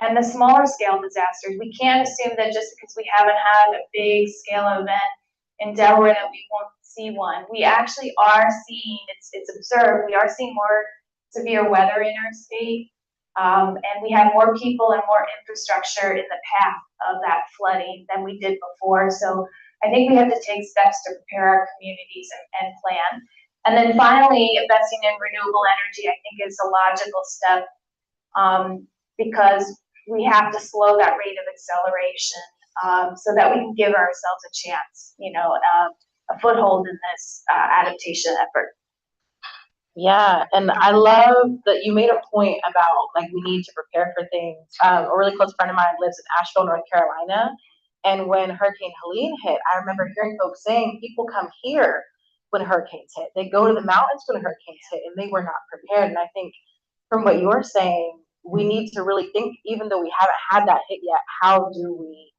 and the smaller scale disasters. We can't assume that just because we haven't had a big scale event in Delaware that we won't see one. We actually are seeing, it's observed, we are seeing more severe weather in our state. And we have more people and more infrastructure in the path of that flooding than we did before. So I think we have to take steps to prepare our communities and plan. And then finally, investing in renewable energy, I think, is a logical step, because we have to slow that rate of acceleration so that we can give ourselves a chance, a foothold in this adaptation effort. Yeah, and I love that you made a point about we need to prepare for things. A really close friend of mine lives in Asheville, North Carolina, and when Hurricane Helene hit, I remember hearing folks saying people come here when hurricanes hit. They go to the mountains when hurricanes hit, and they were not prepared. And I think from what you're saying, we need to really think, even though we haven't had that hit yet, how do we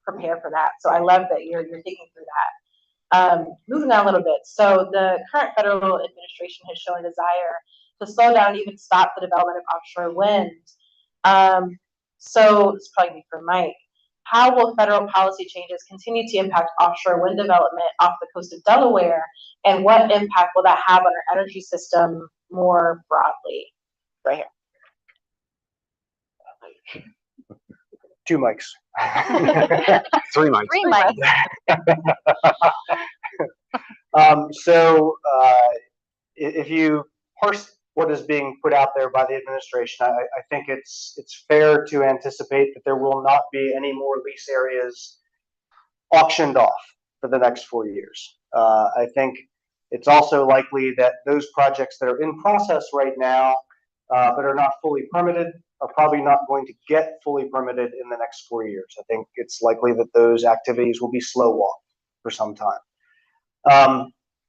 prepare for that? So I love that you're thinking through that. Moving on a little bit. So the current federal administration has shown a desire to slow down and even stop the development of offshore wind. So this is probably for Mike. How will federal policy changes continue to impact offshore wind development off the coast of Delaware? And what impact will that have on our energy system more broadly? Right here. 2 mics. 3 mics. 3 mics. If you parse what is being put out there by the administration, I think it's fair to anticipate that there will not be any more lease areas auctioned off for the next 4 years. I think it's also likely that those projects that are in process right now but are not fully permitted are probably not going to get fully permitted in the next 4 years. I think it's likely that those activities will be slow walked for some time.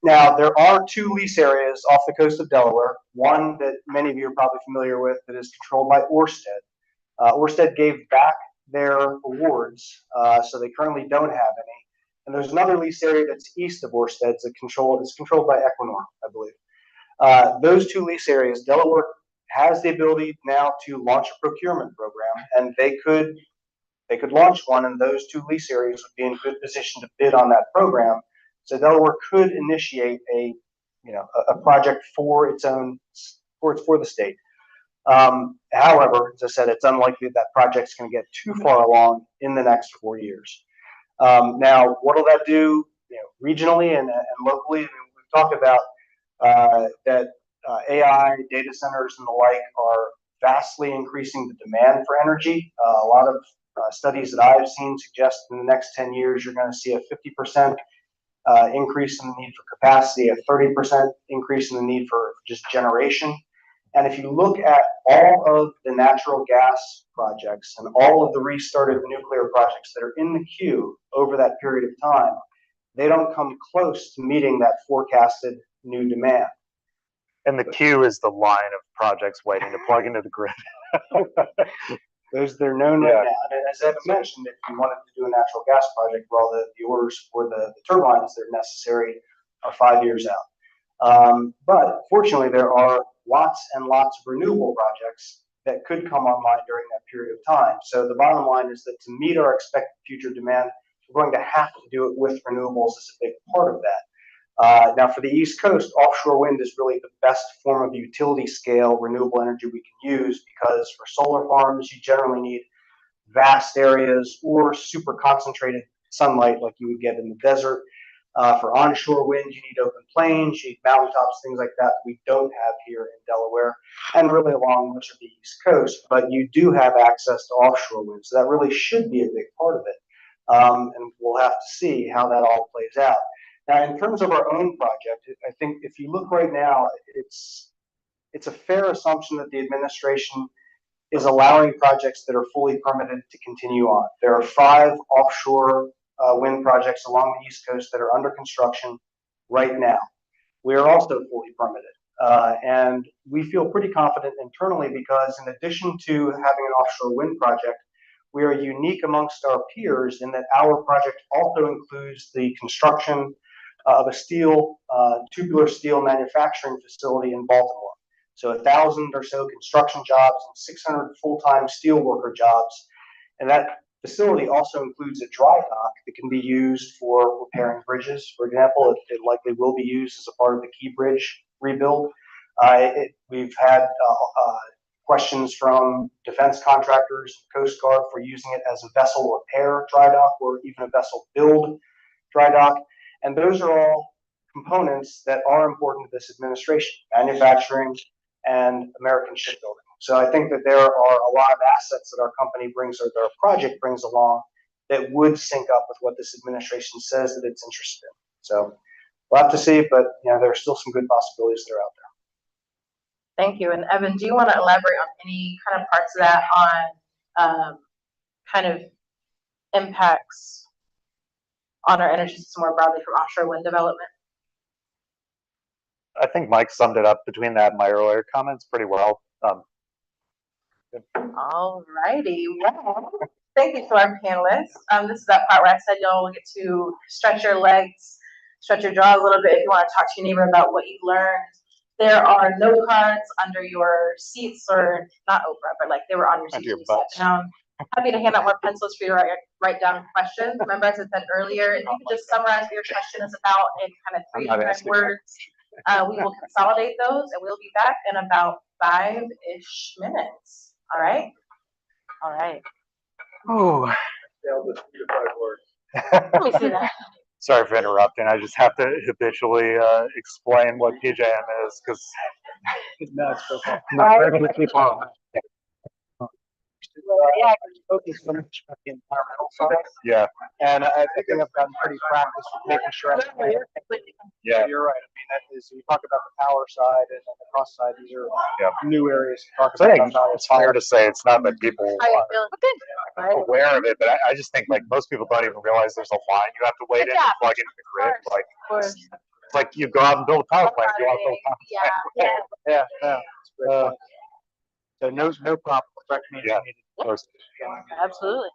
Now, there are 2 lease areas off the coast of Delaware, one that many of you are probably familiar with that is controlled by Ørsted. Ørsted gave back their awards, so they currently don't have any. And there's another lease area that's east of Ørsted that's controlled by Equinor, I believe. Those two lease areas, Delaware has the ability now to launch a procurement program, and they could launch one, and those two lease areas would be in good position to bid on that program. So Delaware could initiate a project for its own for the state. However, as I said, it's unlikely that project's going to get too far along in the next 4 years. Now, what will that do, regionally and locally? I mean, we've talked about that AI, data centers, and the like are vastly increasing the demand for energy. A lot of studies that I've seen suggest in the next 10 years, you're going to see a 50% increase in the need for capacity, a 30% increase in the need for just generation. And if you look at all of the natural gas projects and all of the restarted nuclear projects that are in the queue over that period of time, they don't come close to meeting that forecasted new demand. And the queue is the line of projects waiting to plug into the grid. They're known right now. And as Evan mentioned, if you wanted to do a natural gas project, well, the orders for the turbines that are necessary are 5 years out. But fortunately, there are lots and lots of renewable projects that could come online during that period of time. So the bottom line is that to meet our expected future demand, we're going to have to do it with renewables as a big part of that. Now, for the East Coast, offshore wind is really the best form of utility scale renewable energy we can use, because for solar farms, you generally need vast areas or super concentrated sunlight like you would get in the desert. For onshore wind, you need open plains, you need mountaintops, things like that we don't have here in Delaware, and really along much of the East Coast, but you do have access to offshore wind, so that really should be a big part of it. And we'll have to see how that all plays out. Now, in terms of our own project, I think if you look right now, it's a fair assumption that the administration is allowing projects that are fully permitted to continue on. There are 5 offshore wind projects along the East Coast that are under construction right now. We are also fully permitted. And we feel pretty confident internally because in addition to having an offshore wind project, we are unique amongst our peers in that our project also includes the construction of a tubular steel manufacturing facility in Baltimore. So 1,000 or so construction jobs and 600 full-time steelworker jobs. And that facility also includes a dry dock that can be used for repairing bridges. For example, it likely will be used as a part of the Key Bridge rebuild. We've had questions from defense contractors, Coast Guard for using it as a vessel repair dry dock or even a vessel build dry dock. And those are all components that are important to this administration, manufacturing and American shipbuilding. So I think that there are a lot of assets that our company brings or that our project brings along that would sync up with what this administration says that it's interested in. So we'll have to see, but there are still some good possibilities that are out there. Thank you. And Evan, do you want to elaborate on any kind of parts of that on kind of impacts on our energy system more broadly from offshore wind development? I think Mike summed it up between that and my earlier comments pretty well. All righty. Well, thank you to our panelists. This is that part where I said y'all will get to stretch your legs, stretch your jaw a little bit if you want to talk to your neighbor about what you learned. There are note cards under your seats, or not Oprah, but like they were on your seats. Your butts. Happy to hand out more pencils for you to write down questions. Remember, as I said earlier, if you could just summarize what your question is about in kind of 3 different words, we will consolidate those and we'll be back in about 5-ish minutes. All right? All right. Oh. Let me see that. Sorry for interrupting. I just have to habitually explain what PJM is because not regular people. Yeah, focus so much on the environmental side. Yeah. And I think I've gotten pretty practiced with making sure. Yeah. You're right. I mean, that is, we talk about the power side and the cross side. These are new areas to talk So I think about. it's fair to say it's not that people How you feeling? are aware of it, but I just think like most people don't even realize there's a line you have to wait in to plug into the grid. It's like you go out and build a power plant. You want to build a power plant. Yeah. It's great. So no problem. Yeah. Absolutely.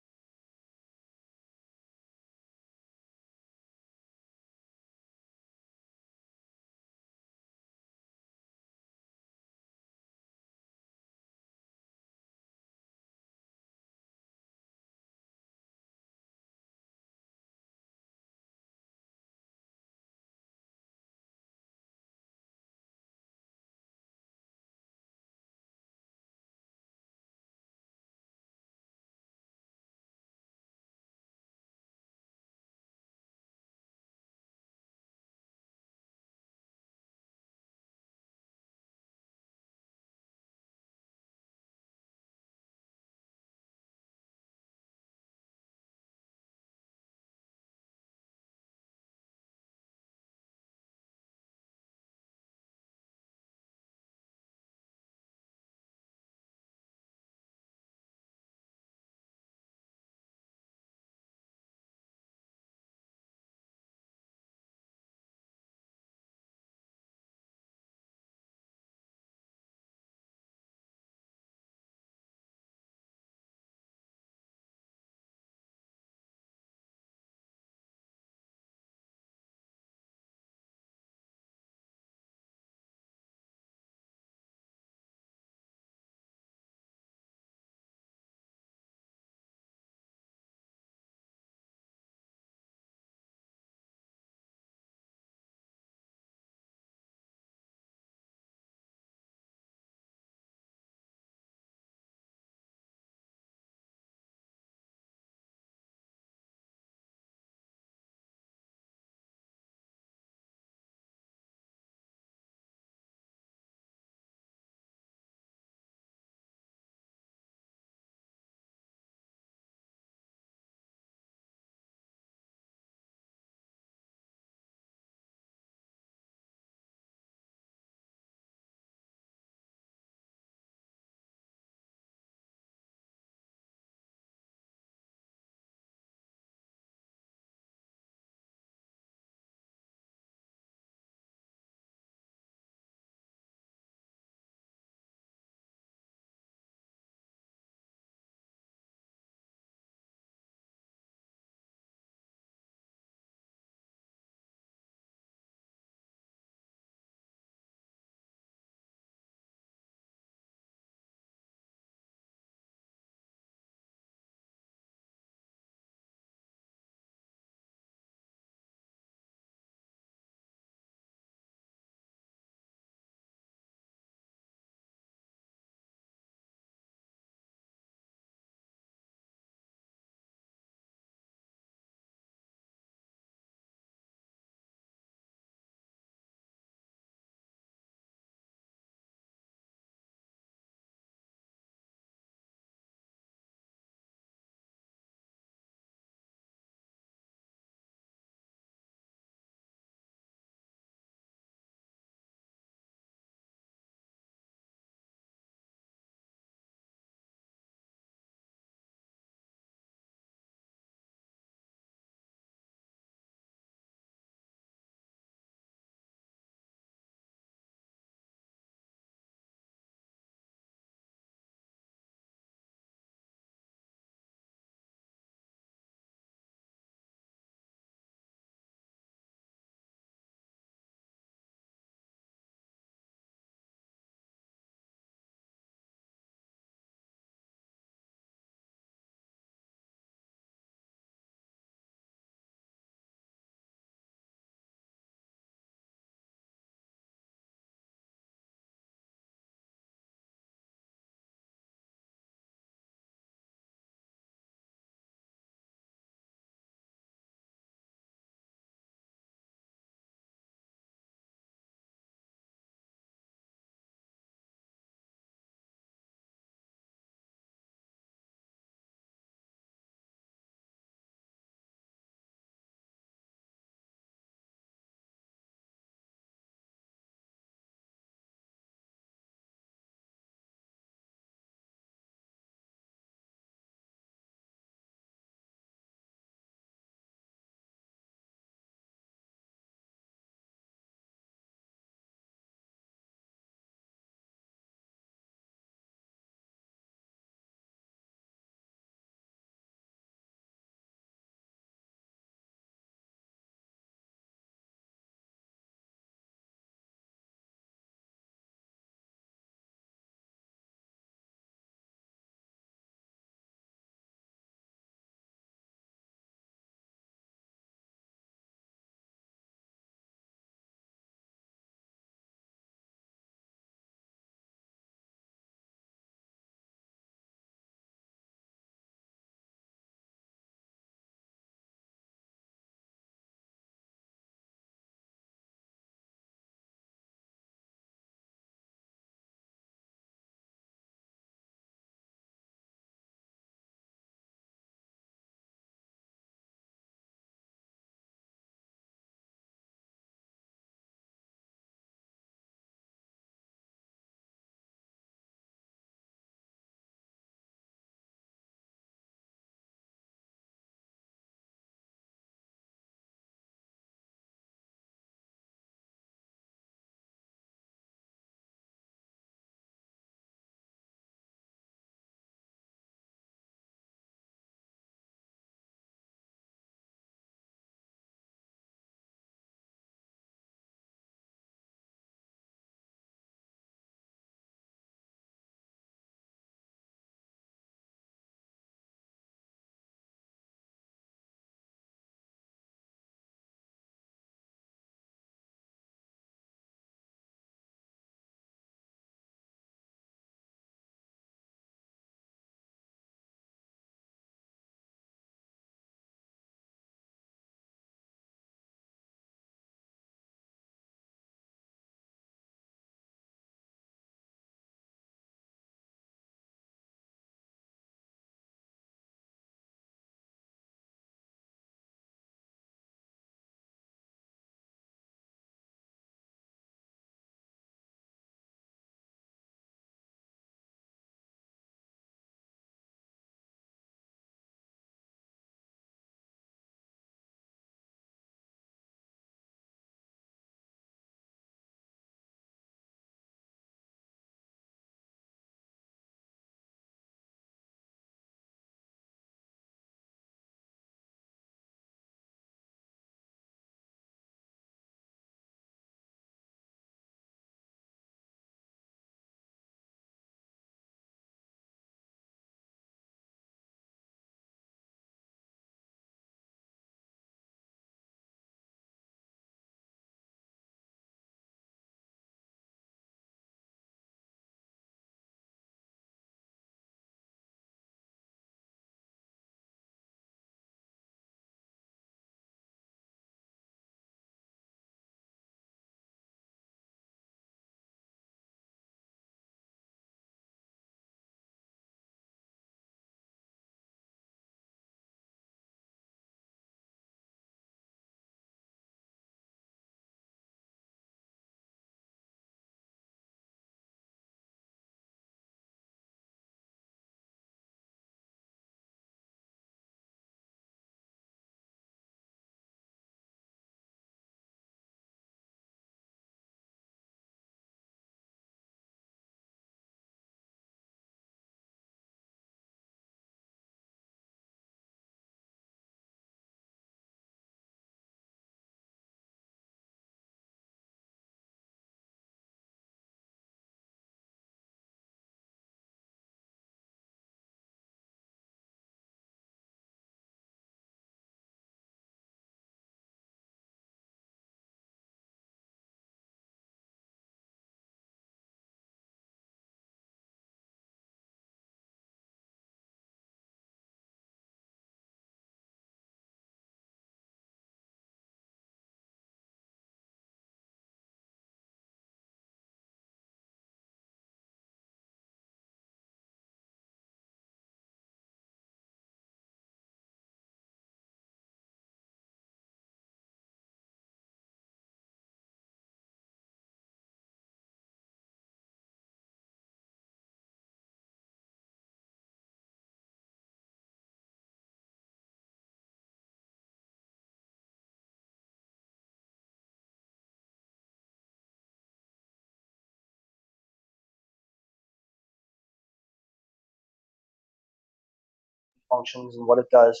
functions and what it does.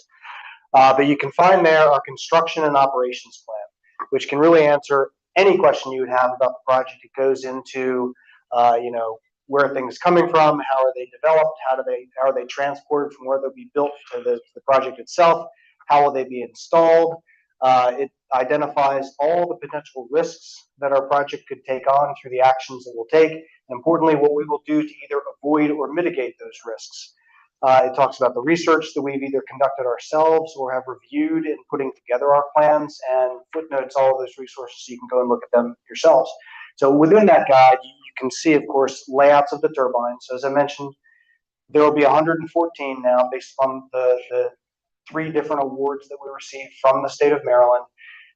But you can find there our construction and operations plan, which can really answer any question you would have about the project. It goes into, where are things coming from, how are they developed, how are they transported from where they'll be built to the project itself, how will they be installed. It identifies all the potential risks that our project could take on through the actions that we'll take, and importantly, what we will do to either avoid or mitigate those risks. It talks about the research that we've either conducted ourselves or have reviewed in putting together our plans, and footnotes all of those resources so you can go and look at them yourselves. So within that guide, you can see, of course, layouts of the turbines. So as I mentioned, there will be 114 now based on the 3 different awards that we received from the state of Maryland.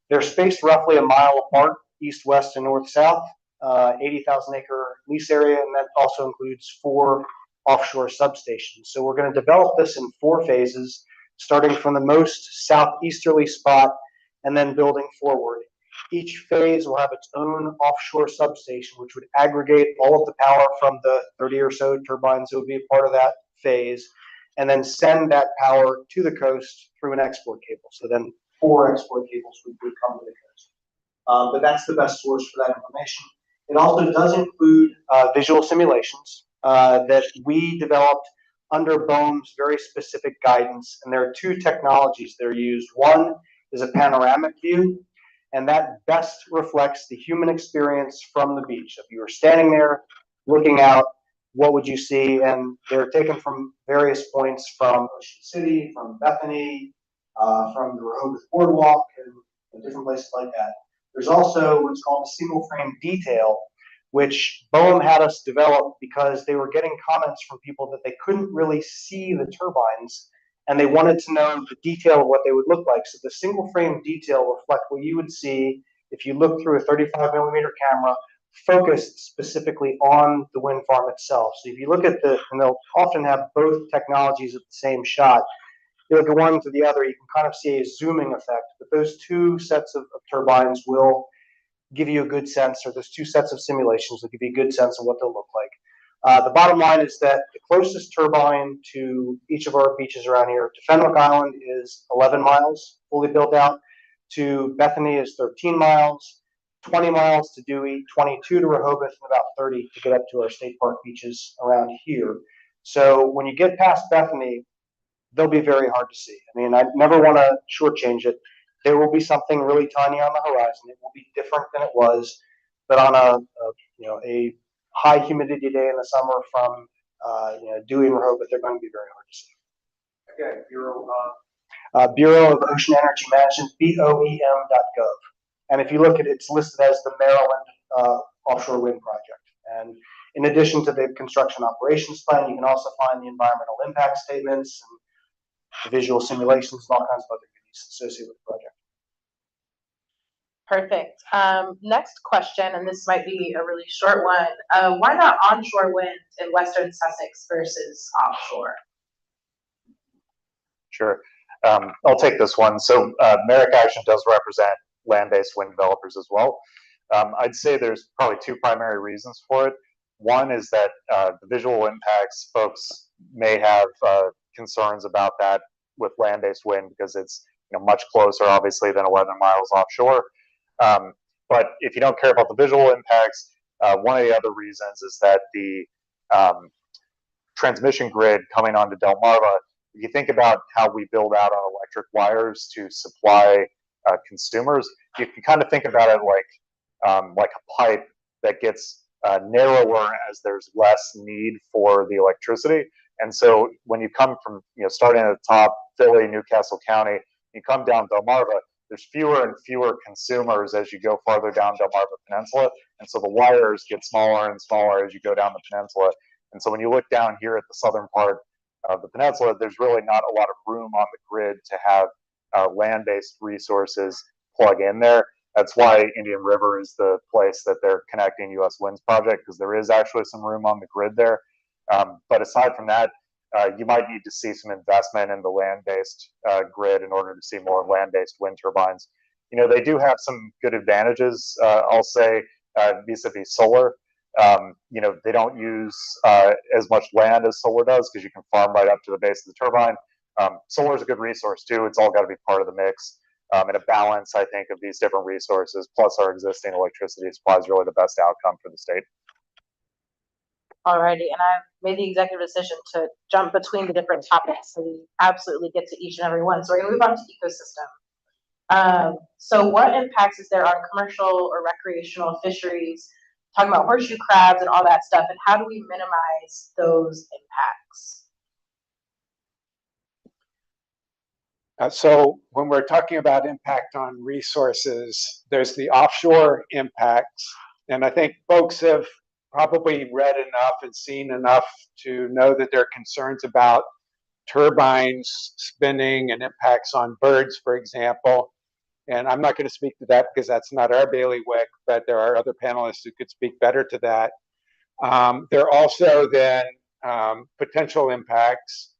They're spaced roughly a mile apart, east, west, and north, south, 80,000 acre lease area, and that also includes 4 offshore substations. So we're going to develop this in 4 phases, starting from the most southeasterly spot and then building forward. Each phase will have its own offshore substation, which would aggregate all of the power from the 30 or so turbines that would be a part of that phase, and then send that power to the coast through an export cable. So then 4 export cables would come to the coast. But that's the best source for that information. It also does include visual simulations that we developed under BOEM's very specific guidance, and there are 2 technologies that are used. One is a panoramic view, and that best reflects the human experience from the beach. If you were standing there looking out, what would you see? And they're taken from various points from Ocean City, from Bethany, from the Rehoboth Boardwalk, and different places like that. There's also what's called a single frame detail, which BOEM had us develop because they were getting comments from people that they couldn't really see the turbines, and they wanted to know the detail of what they would look like. So the single frame detail reflect what you would see if you look through a 35 millimeter camera focused specifically on the wind farm itself. So if you look at and they'll often have both technologies at the same shot, you look at one to the other, you can kind of see a zooming effect, but those 2 sets of turbines will give you a good sense, or those 2 sets of simulations will give you a good sense of what they'll look like. The bottom line is that the closest turbine to each of our beaches around here, to Fenwick Island, is 11 miles fully built out, to Bethany is 13 miles, 20 miles to Dewey, 22 to Rehoboth, and about 30 to get up to our state park beaches around here. So when you get past Bethany, they'll be very hard to see. I mean, I never want to shortchange it. There will be something really tiny on the horizon. It will be different than it was, but on a high humidity day in the summer from Dewey and Rehoboth, they're going to be very hard to see. Okay, Bureau of Ocean Energy Management, BOEM.gov. And if you look at it, it's listed as the Maryland Offshore Wind Project. And in addition to the construction operations plan, you can also find the environmental impact statements and the visual simulations and all kinds of other goodies associated with the project. Perfect. Next question, and this might be a really short one. Why not onshore wind in Western Sussex versus offshore? Sure. I'll take this one. So Merrick Action does represent land-based wind developers as well. I'd say there's probably 2 primary reasons for it. One is that the visual impacts, folks may have concerns about that with land-based wind because it's much closer, obviously, than 11 miles offshore. But if you don't care about the visual impacts, one of the other reasons is that the transmission grid coming onto Delmarva, if you think about how we build out our electric wires to supply consumers, you can kind of think about it like a pipe that gets narrower as there's less need for the electricity. And so when you come from, starting at the top, Philly, Newcastle County, you come down Delmarva, there's fewer and fewer consumers as you go farther down Delmarva Peninsula. And so the wires get smaller and smaller as you go down the peninsula. And so when you look down here at the southern part of the peninsula, there's really not a lot of room on the grid to have land-based resources plug in there. That's why Indian River is the place that they're connecting U.S. Winds project, because there is actually some room on the grid there. But aside from that, you might need to see some investment in the land-based grid in order to see more land-based wind turbines. They do have some good advantages, I'll say, vis-a-vis solar. They don't use as much land as solar does because you can farm right up to the base of the turbine. Solar is a good resource too. It's all got to be part of the mix. And a balance, I think, of these different resources plus our existing electricity supply is really the best outcome for the state. Alrighty, and I've made the executive decision to jump between the different topics, so we absolutely get to each and every one. So we're gonna move on to ecosystem. So what impacts is there on commercial or recreational fisheries? Talking about horseshoe crabs and all that stuff, and how do we minimize those impacts? So when we're talking about impact on resources, there's the offshore impacts. And I think folks have probably read enough and seen enough to know that there are concerns about turbines spinning and impacts on birds, for example. And I'm not going to speak to that because that's not our bailiwick, but there are other panelists who could speak better to that. There are also then potential impacts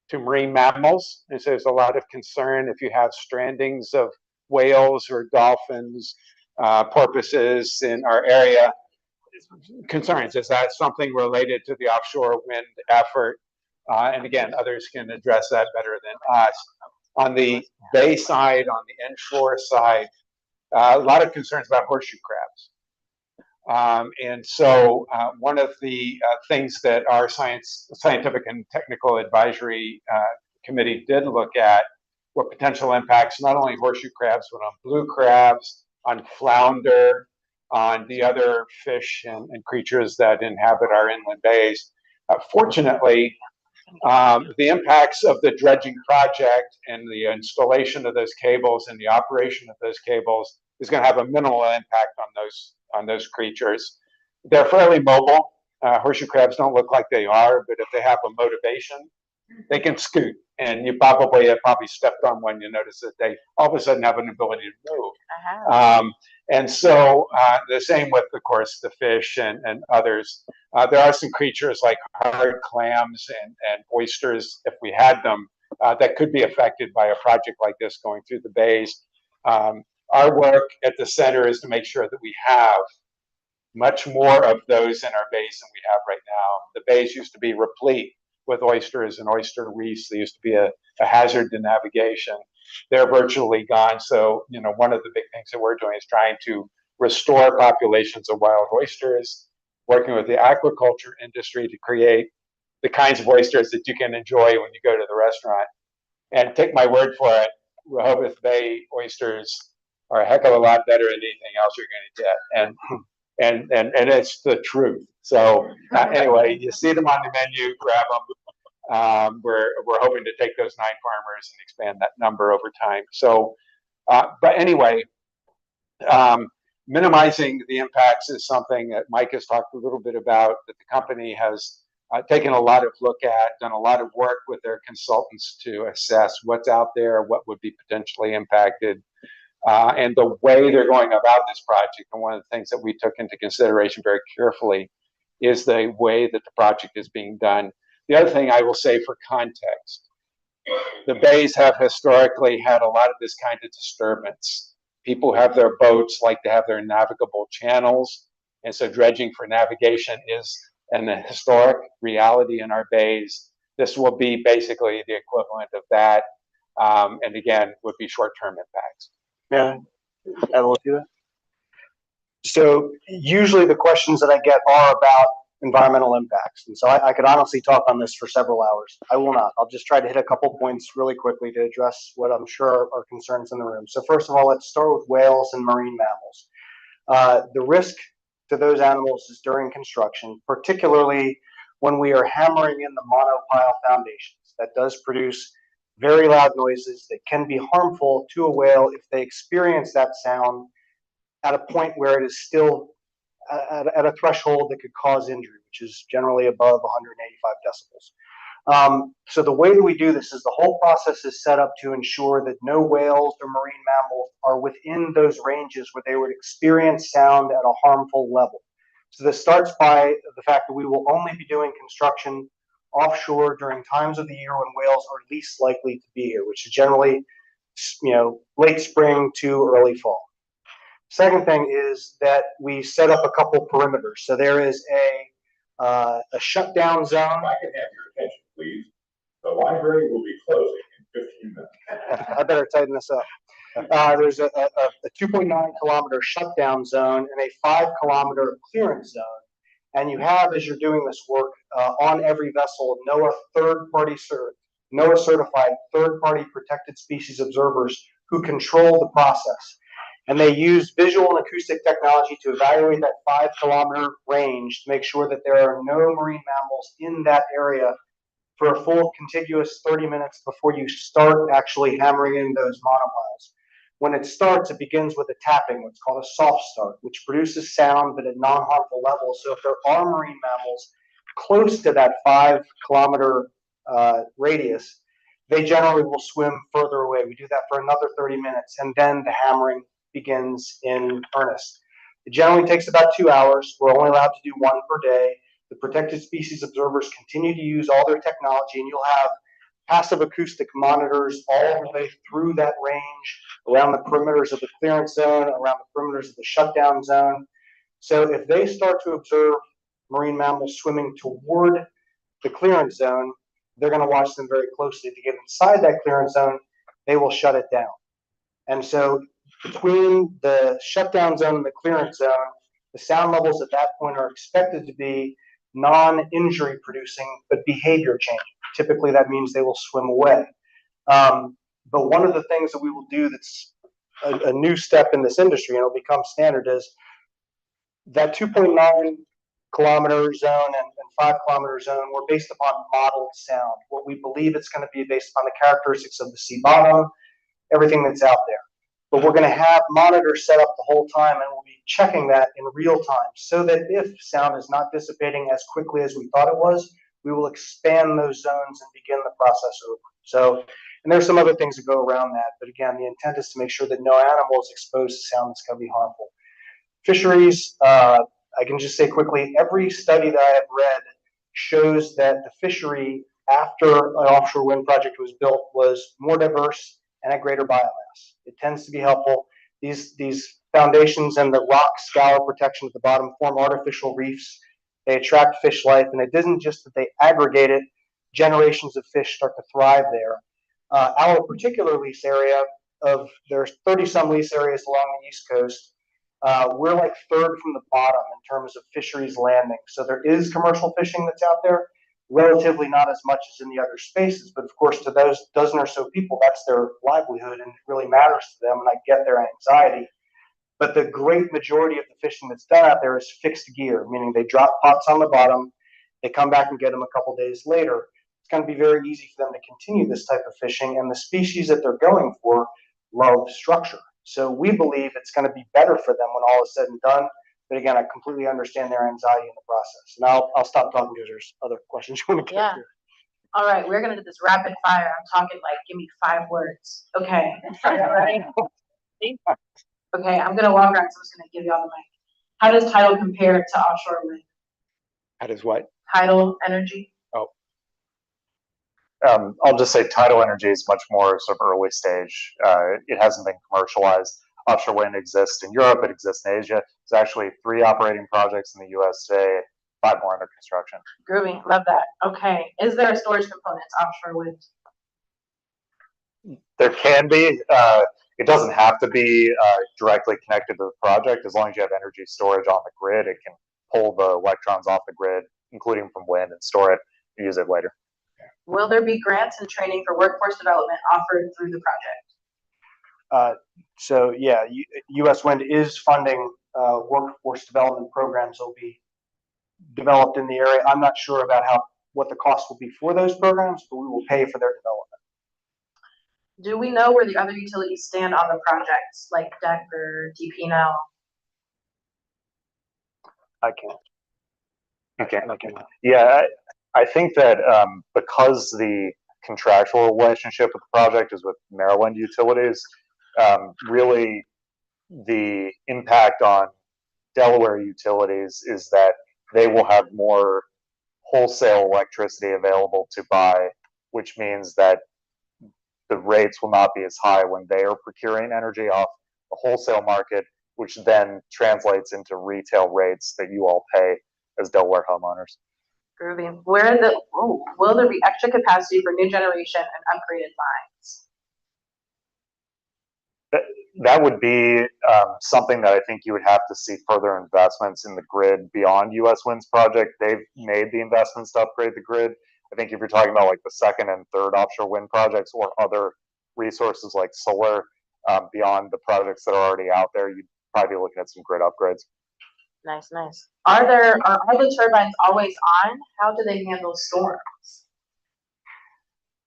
to marine mammals. And so there's a lot of concern if you have strandings of whales or dolphins, porpoises in our area. Concerns, is that something related to the offshore wind effort? And again, others can address that better than us. On the bay side, on the inshore side, a lot of concerns about horseshoe crabs. And so one of the things that our scientific and technical advisory committee did look at were potential impacts, not only horseshoe crabs, but on blue crabs, on flounder, on the other fish and creatures that inhabit our inland bays. Fortunately, the impacts of the dredging project and the installation of those cables and the operation of those cables is going to have a minimal impact on those creatures. They're fairly mobile. Horseshoe crabs don't look like they are, but if they have a motivation, they can scoot. And you probably have stepped on one. You notice that they all of a sudden have an ability to move. And so the same with, of course, the fish and others. There are some creatures like hard clams and oysters, if we had them, that could be affected by a project like this going through the bays. Our work at the center is to make sure that we have much more of those in our bays than we have right now. The bays used to be replete with oysters and oyster reefs. They used to be a hazard to navigation. They're virtually gone. So, one of the big things that we're doing is trying to restore populations of wild oysters, working with the aquaculture industry to create the kinds of oysters that you can enjoy when you go to the restaurant. And take my word for it, Rehoboth Bay oysters are a heck of a lot better than anything else you're going to get. And it's the truth. So anyway, you see them on the menu, grab them. We're hoping to take those 9 farmers and expand that number over time. So, but anyway, minimizing the impacts is something that Mike has talked a little bit about, that the company has taken a lot of look at, done a lot of work with their consultants to assess what's out there, what would be potentially impacted. And the way they're going about this project, and one of the things that we took into consideration very carefully, is the way that the project is being done. The other thing I will say for context, the bays have historically had a lot of this kind of disturbance. People who have their boats like to have their navigable channels, and so dredging for navigation is an historic reality in our bays. This will be basically the equivalent of that, and again, would be short-term impacts. Yeah, I will do that. So usually the questions that I get are about environmental impacts. And so I could honestly talk on this for several hours. I will not. I'll just try to hit a couple points really quickly to address what I'm sure are concerns in the room. So first of all, let's start with whales and marine mammals. The risk to those animals is during construction, particularly when we are hammering in the monopile foundations. That does produce very loud noises that can be harmful to a whale if they experience that sound at a point where it is still at a threshold that could cause injury, which is generally above 185 decibels. So the way that we do this is the whole process is set up to ensure that no whales or marine mammals are within those ranges where they would experience sound at a harmful level. So this starts by the fact that we will only be doing construction offshore during times of the year when whales are least likely to be here, which is generally, late spring to early fall. Second thing is that we set up a couple perimeters. So there is a shutdown zone. If I can have your attention, please. The library will be closing I better tighten this up. There's a 2.9 kilometer shutdown zone and a 5 kilometer clearance zone. And you have, as you're doing this work, on every vessel, NOAA certified third-party protected species observers who control the process. And they use visual and acoustic technology to evaluate that 5 kilometer range to make sure that there are no marine mammals in that area for a full contiguous 30 minutes before you start actually hammering in those monopiles. When it starts, it begins with a tapping, what's called a soft start, which produces sound but at non-harmful levels. So if there are marine mammals close to that 5 kilometer radius, they generally will swim further away. We do that for another 30 minutes, and then the hammering begins in earnest. It generally takes about 2 hours. We're only allowed to do one per day. The protected species observers continue to use all their technology, and you'll have passive acoustic monitors all the way through that range, around the perimeters of the clearance zone, around the perimeters of the shutdown zone. So if they start to observe marine mammals swimming toward the clearance zone, they're going to watch them very closely. If you get inside that clearance zone, they will shut it down. And so between the shutdown zone and the clearance zone, the sound levels at that point are expected to be non-injury producing, but behavior changing. Typically, that means they will swim away. But one of the things that we will do that's a new step in this industry, and it'll become standard, is that 2.9 kilometer zone and 5 kilometer zone were based upon modeled sound. What we believe it's going to be based upon the characteristics of the sea bottom, everything that's out there. But we're going to have monitors set up the whole time, and we'll be checking that in real time so that if sound is not dissipating as quickly as we thought it was, we will expand those zones and begin the process over. So, and there's some other things that go around that, but again, the intent is to make sure that no animal is exposed to sound that's going to be harmful. Fisheries, I can just say quickly, every study that I have read shows that the fishery after an offshore wind project was built was more diverse and at greater biomass. It tends to be helpful. These foundations and the rock scour protection at the bottom form artificial reefs. They attract fish life, and it isn't just that they aggregate it, generations of fish start to thrive there. Our particular lease area, there's 30 some lease areas along the East Coast. We're like third from the bottom in terms of fisheries landing. So there is commercial fishing that's out there, relatively not as much as in the other spaces. But of course, to those dozen or so people, that's their livelihood and it really matters to them. And I get their anxiety. But the great majority of the fishing that's done out there is fixed gear, meaning they drop pots on the bottom, they come back and get them a couple days later. It's going to be very easy for them to continue this type of fishing. And the species that they're going for love structure. So we believe it's going to be better for them when all is said and done. But again, I completely understand their anxiety in the process. And I'll stop talking because there's other questions you want to get here. All right, we're gonna do this rapid fire. I'm talking like, give me 5 words. Okay. Okay, I'm gonna walk around, so I'm just gonna give you all the mic. How does tidal compare to offshore wind? How does what? Tidal energy? I'll just say tidal energy is much more sort of early stage. It hasn't been commercialized. Offshore wind exists in Europe. It exists in Asia. There's actually 3 operating projects in the U.S. today, 5 more under construction. Groovy, love that. Okay, is there a storage component to offshore wind? There can be. It doesn't have to be directly connected to the project. As long as you have energy storage on the grid, it can pull the electrons off the grid, including from wind, and store it and use it later. Will there be grants and training for workforce development offered through the project? So yeah, U.S. Wind is funding workforce development programs that will be developed in the area. I'm not sure about what the cost will be for those programs, but we will pay for their development. Do we know where the other utilities stand on the projects, like DEC or DP&L? I can't. Okay. I cannot. Yeah, I think that because the contractual relationship with the project is with Maryland utilities, really the impact on Delaware utilities is that they will have more wholesale electricity available to buy, which means that the rates will not be as high when they are procuring energy off the wholesale market, which then translates into retail rates that you all pay as Delaware homeowners. Groovy. Will there be extra capacity for new generation and upgraded lines? That would be something that I think you would have to see further investments in the grid beyond US Wind's project. They've made the investments to upgrade the grid. I think if you're talking about like the second and third offshore wind projects or other resources like solar, beyond the projects that are already out there, you'd probably be looking at some grid upgrades. Nice, nice. Are the turbines always on? How do they handle storms?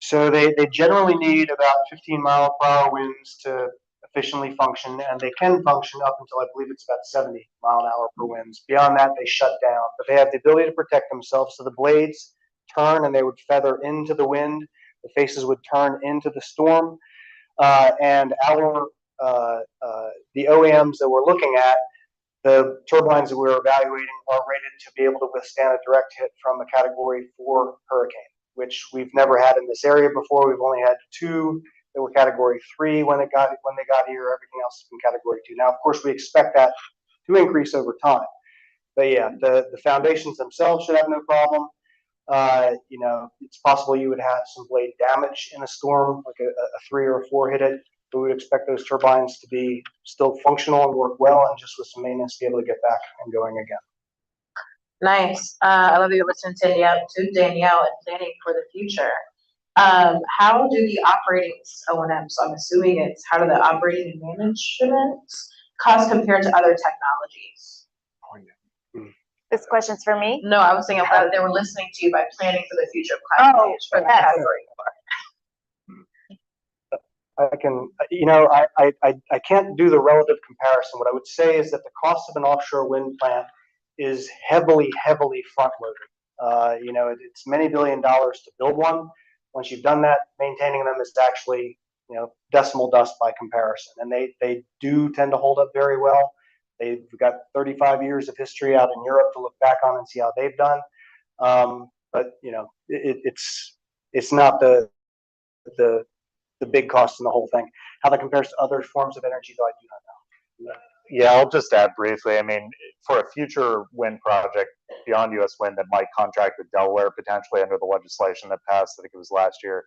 So they generally need about 15-mile-per-hour winds to efficiently function, and they can function up until I believe it's about 70-mile-an-hour per winds. Beyond that, they shut down, but they have the ability to protect themselves. So the blades turn and they would feather into the wind. The faces would turn into the storm, and the OEMs that we're looking at, the turbines that we're evaluating are rated to be able to withstand a direct hit from a Category 4 hurricane, which we've never had in this area before. We've only had 2 that were Category 3 when they got here. Everything else has been Category 2. Now, of course, we expect that to increase over time. But yeah, the foundations themselves should have no problem. It's possible you would have some blade damage in a storm, like a 3 or a 4 hit it. But we would expect those turbines to be still functional and work well, and just with some maintenance, be able to get back and going again. Nice. I love that you're listening to Danielle and planning for the future. How do the operating O&M, so I'm assuming it's how do the operating and management cost compared to other technologies? This question's for me? No, I was saying I'm glad that they were listening to you by planning for the future of climate change for the yes. Category 4. I can't do the relative comparison. What I would say is that the cost of an offshore wind plant is heavily front loaded. It's many $1 billion to build one. Once you've done that, maintaining them is actually, decimal dust by comparison. And they do tend to hold up very well. They've got 35 years of history out in Europe to look back on and see how they've done. But it's not the big cost in the whole thing. How that compares to other forms of energy, though, I do not know. Yeah, I'll just add briefly. I mean, for a future wind project beyond US Wind that might contract with Delaware potentially under the legislation that passed, I think it was last year,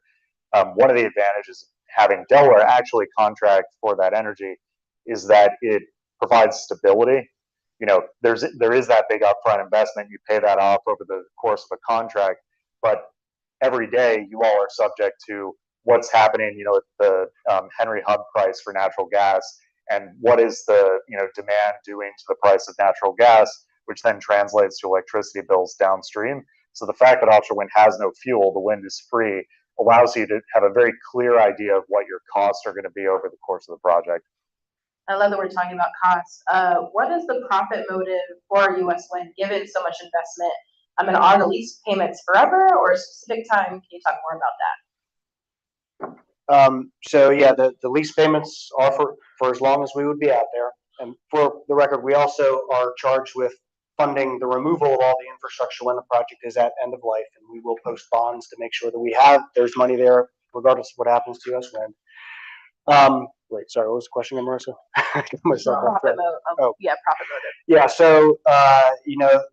one of the advantages of having Delaware actually contract for that energy is that it provides stability. There is that big upfront investment. You pay that off over the course of a contract, but every day you all are subject to what's happening, with the Henry Hub price for natural gas, and what is the demand doing to the price of natural gas, which then translates to electricity bills downstream. So the fact that offshore wind has no fuel, the wind is free, allows you to have a very clear idea of what your costs are going to be over the course of the project. I love that we're talking about costs. What is the profit motive for US Wind given so much investment? Are the lease payments forever or a specific time? Can you talk more about that? So yeah, the lease payments are for as long as we would be out there. And for the record, we also are charged with funding the removal of all the infrastructure when the project is at end of life, and we will post bonds to make sure that there's money there regardless of what happens to US Wind. Wait, sorry, what was the question again, Marissa? Profit motive. Yeah, profit motive. Yeah, so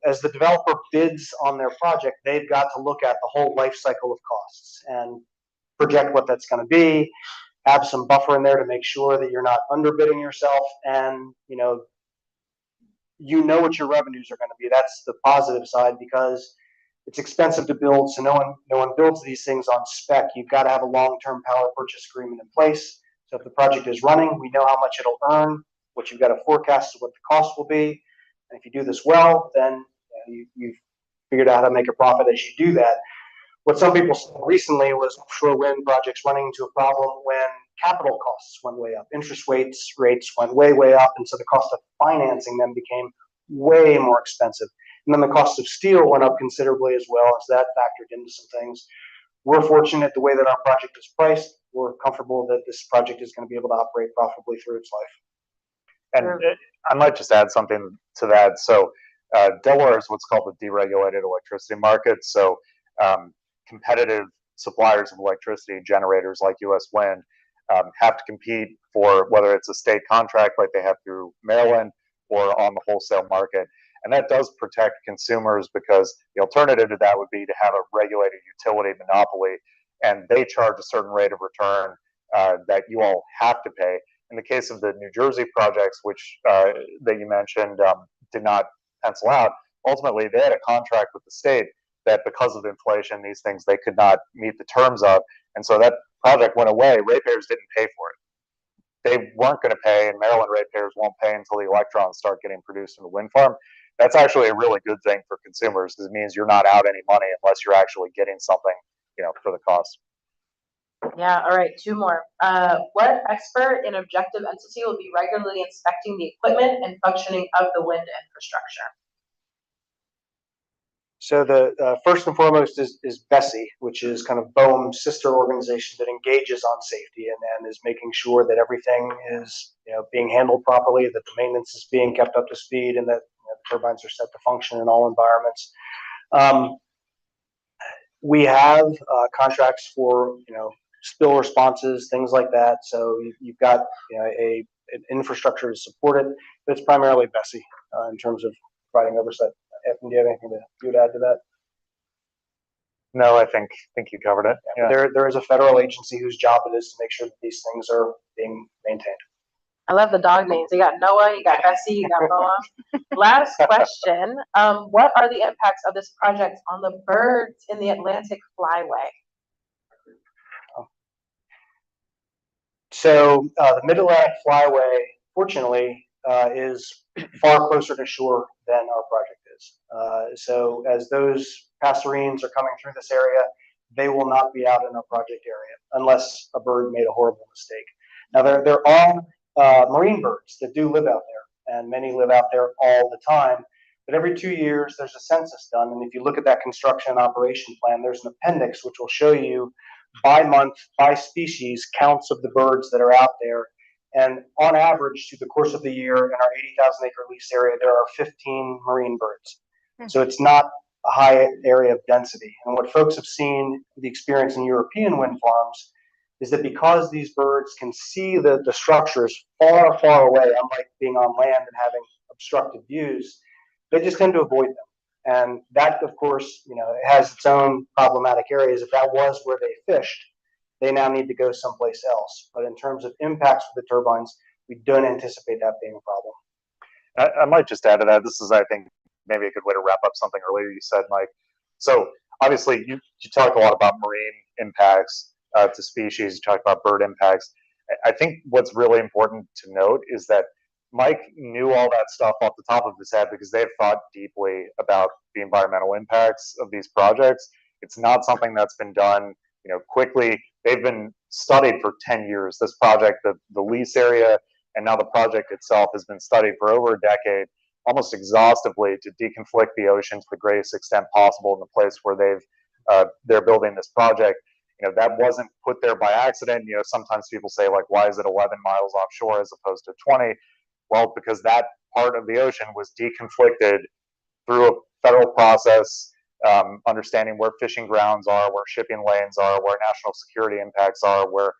as the developer bids on their project, they've got to look at the whole life cycle of costs and project what that's going to be, have some buffer in there to make sure that you're not underbidding yourself, and what your revenues are going to be. That's the positive side, because it's expensive to build, so no one builds these things on spec. You've got to have a long-term power purchase agreement in place. So if the project is running, we know how much it'll earn. What you've got to forecast is what the cost will be. And if you do this well, then you've figured out how to make a profit as you do that. What some people saw recently was offshore wind projects running into a problem when capital costs went way up. Interest rates went way up, and so the cost of financing them became way more expensive. And then the cost of steel went up considerably as well, so that factored into some things. We're fortunate the way that our project is priced. We're comfortable that this project is going to be able to operate profitably through its life. And I might just add something to that. So Delaware is what's called the deregulated electricity market. So competitive suppliers of electricity, generators like US Wind, have to compete for whether it's a state contract like they have through Maryland or on the wholesale market. And that does protect consumers, because the alternative to that would be to have a regulated utility monopoly, and they charge a certain rate of return that you all have to pay. In the case of the New Jersey projects, which that you mentioned did not pencil out, ultimately they had a contract with the state that because of inflation, these things they could not meet the terms of, and so that project went away. Ratepayers didn't pay for it. They weren't going to pay, and Maryland ratepayers won't pay until the electrons start getting produced in the wind farm. That's actually a really good thing for consumers because it means you're not out any money unless you're actually getting something, for the cost. Yeah, all right, two more. What expert and objective entity will be regularly inspecting the equipment and functioning of the wind infrastructure? So the first and foremost is Bessie, which is kind of BOEM's sister organization that engages on safety and is making sure that everything is being handled properly, that the maintenance is being kept up to speed, and that the turbines are set to function in all environments. We have contracts for spill responses, things like that. So you've got an infrastructure to support it, but it's primarily Bessie in terms of providing oversight. Evan, do you have anything you would add to that? No, I think you covered it. Yeah. There is a federal agency whose job it is to make sure that these things are being maintained. I love the dog names. You got Noah, you got Bessie, you got Boa. Last question. What are the impacts of this project on the birds in the Atlantic Flyway? So the Mid-Atlantic Flyway, fortunately, is far closer to shore than our project is. So as those passerines are coming through this area, they will not be out in our project area unless a bird made a horrible mistake. Now there are marine birds that do live out there, and many live out there all the time. But every 2 years, there's a census done, and if you look at that construction and operation plan, there's an appendix which will show you by month, by species, counts of the birds that are out there. And on average, through the course of the year, in our 80,000 acre lease area, there are 15 marine birds. So it's not a high area of density. And what folks have seen, the experience in European wind farms, is that because these birds can see the structures far, far away, unlike being on land and having obstructed views, they just tend to avoid them. And that, of course, it has its own problematic areas. If that was where they fished, they now need to go someplace else. But in terms of impacts for the turbines, we don't anticipate that being a problem. I might just add to that. This is, I think, maybe a good way to wrap up something earlier you said, Mike. So obviously, you talked a lot about marine impacts to species. You talked about bird impacts. I think what's really important to note is that Mike knew all that stuff off the top of his head because they've thought deeply about the environmental impacts of these projects. It's not something that's been done, quickly. They've been studied for 10 years. This project, the lease area, and now the project itself has been studied for over a decade, almost exhaustively, to deconflict the ocean to the greatest extent possible in the place where they're building this project. That wasn't put there by accident. Sometimes people say, like, why is it 11 miles offshore as opposed to 20? Well, because that part of the ocean was deconflicted through a federal process, understanding where fishing grounds are, where shipping lanes are, where national security impacts are, where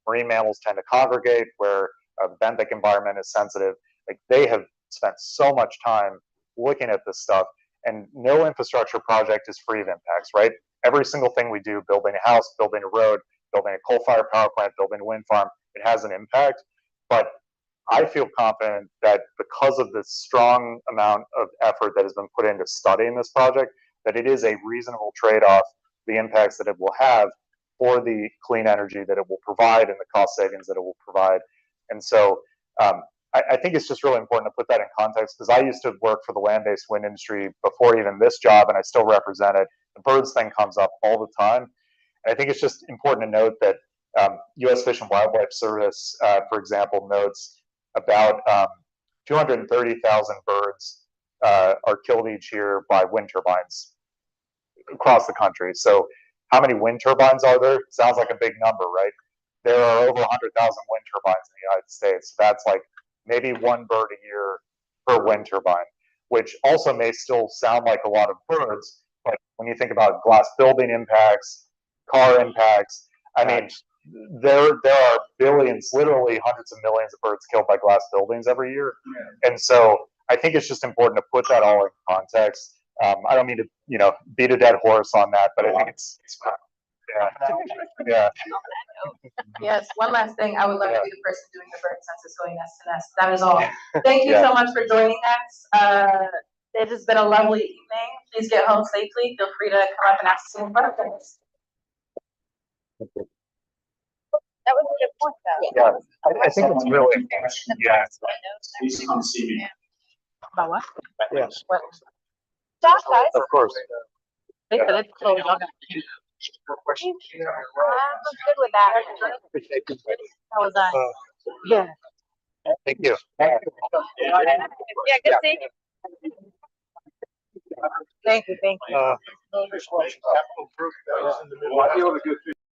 marine mammals tend to congregate, where the benthic environment is sensitive. Like, they have spent so much time looking at this stuff, and no infrastructure project is free of impacts, right? Every single thing we do, building a house, building a road, building a coal-fired power plant, building a wind farm, it has an impact. But I feel confident that because of the strong amount of effort that has been put into studying this project, that it is a reasonable trade-off, the impacts that it will have for the clean energy that it will provide and the cost savings that it will provide. And so I think it's just really important to put that in context, because I used to work for the land-based wind industry before even this job, and I still represent it. The birds thing comes up all the time. And I think it's just important to note that U.S. Fish and Wildlife Service, for example, notes about 230,000 birds are killed each year by wind turbines across the country. So how many wind turbines are there? Sounds like a big number, right? There are over 100,000 wind turbines in the United States. So that's like maybe one bird a year per wind turbine, which also may still sound like a lot of birds, but when you think about glass building impacts, car impacts, I mean, there are billions, literally hundreds of millions of birds killed by glass buildings every year. And so I think it's just important to put that all in context. I don't mean to, beat a dead horse on that, but I think it's Yeah. Yes, one last thing, I would love to be the person doing the bird census going nest to nest. That is all. Thank you Yeah. so much for joining us. It has been a lovely evening. Please get home safely. Feel free to come up and ask some questions. That was a good point, though. Yeah, I think it's really important. Yeah. Please come see me. About what? Yes. What? Stop, guys. Of course. They said it's closed. I'm good with that. That was done. Yeah. Thank you. Yeah, good seeing you. Thank you, thank you. Capital proof.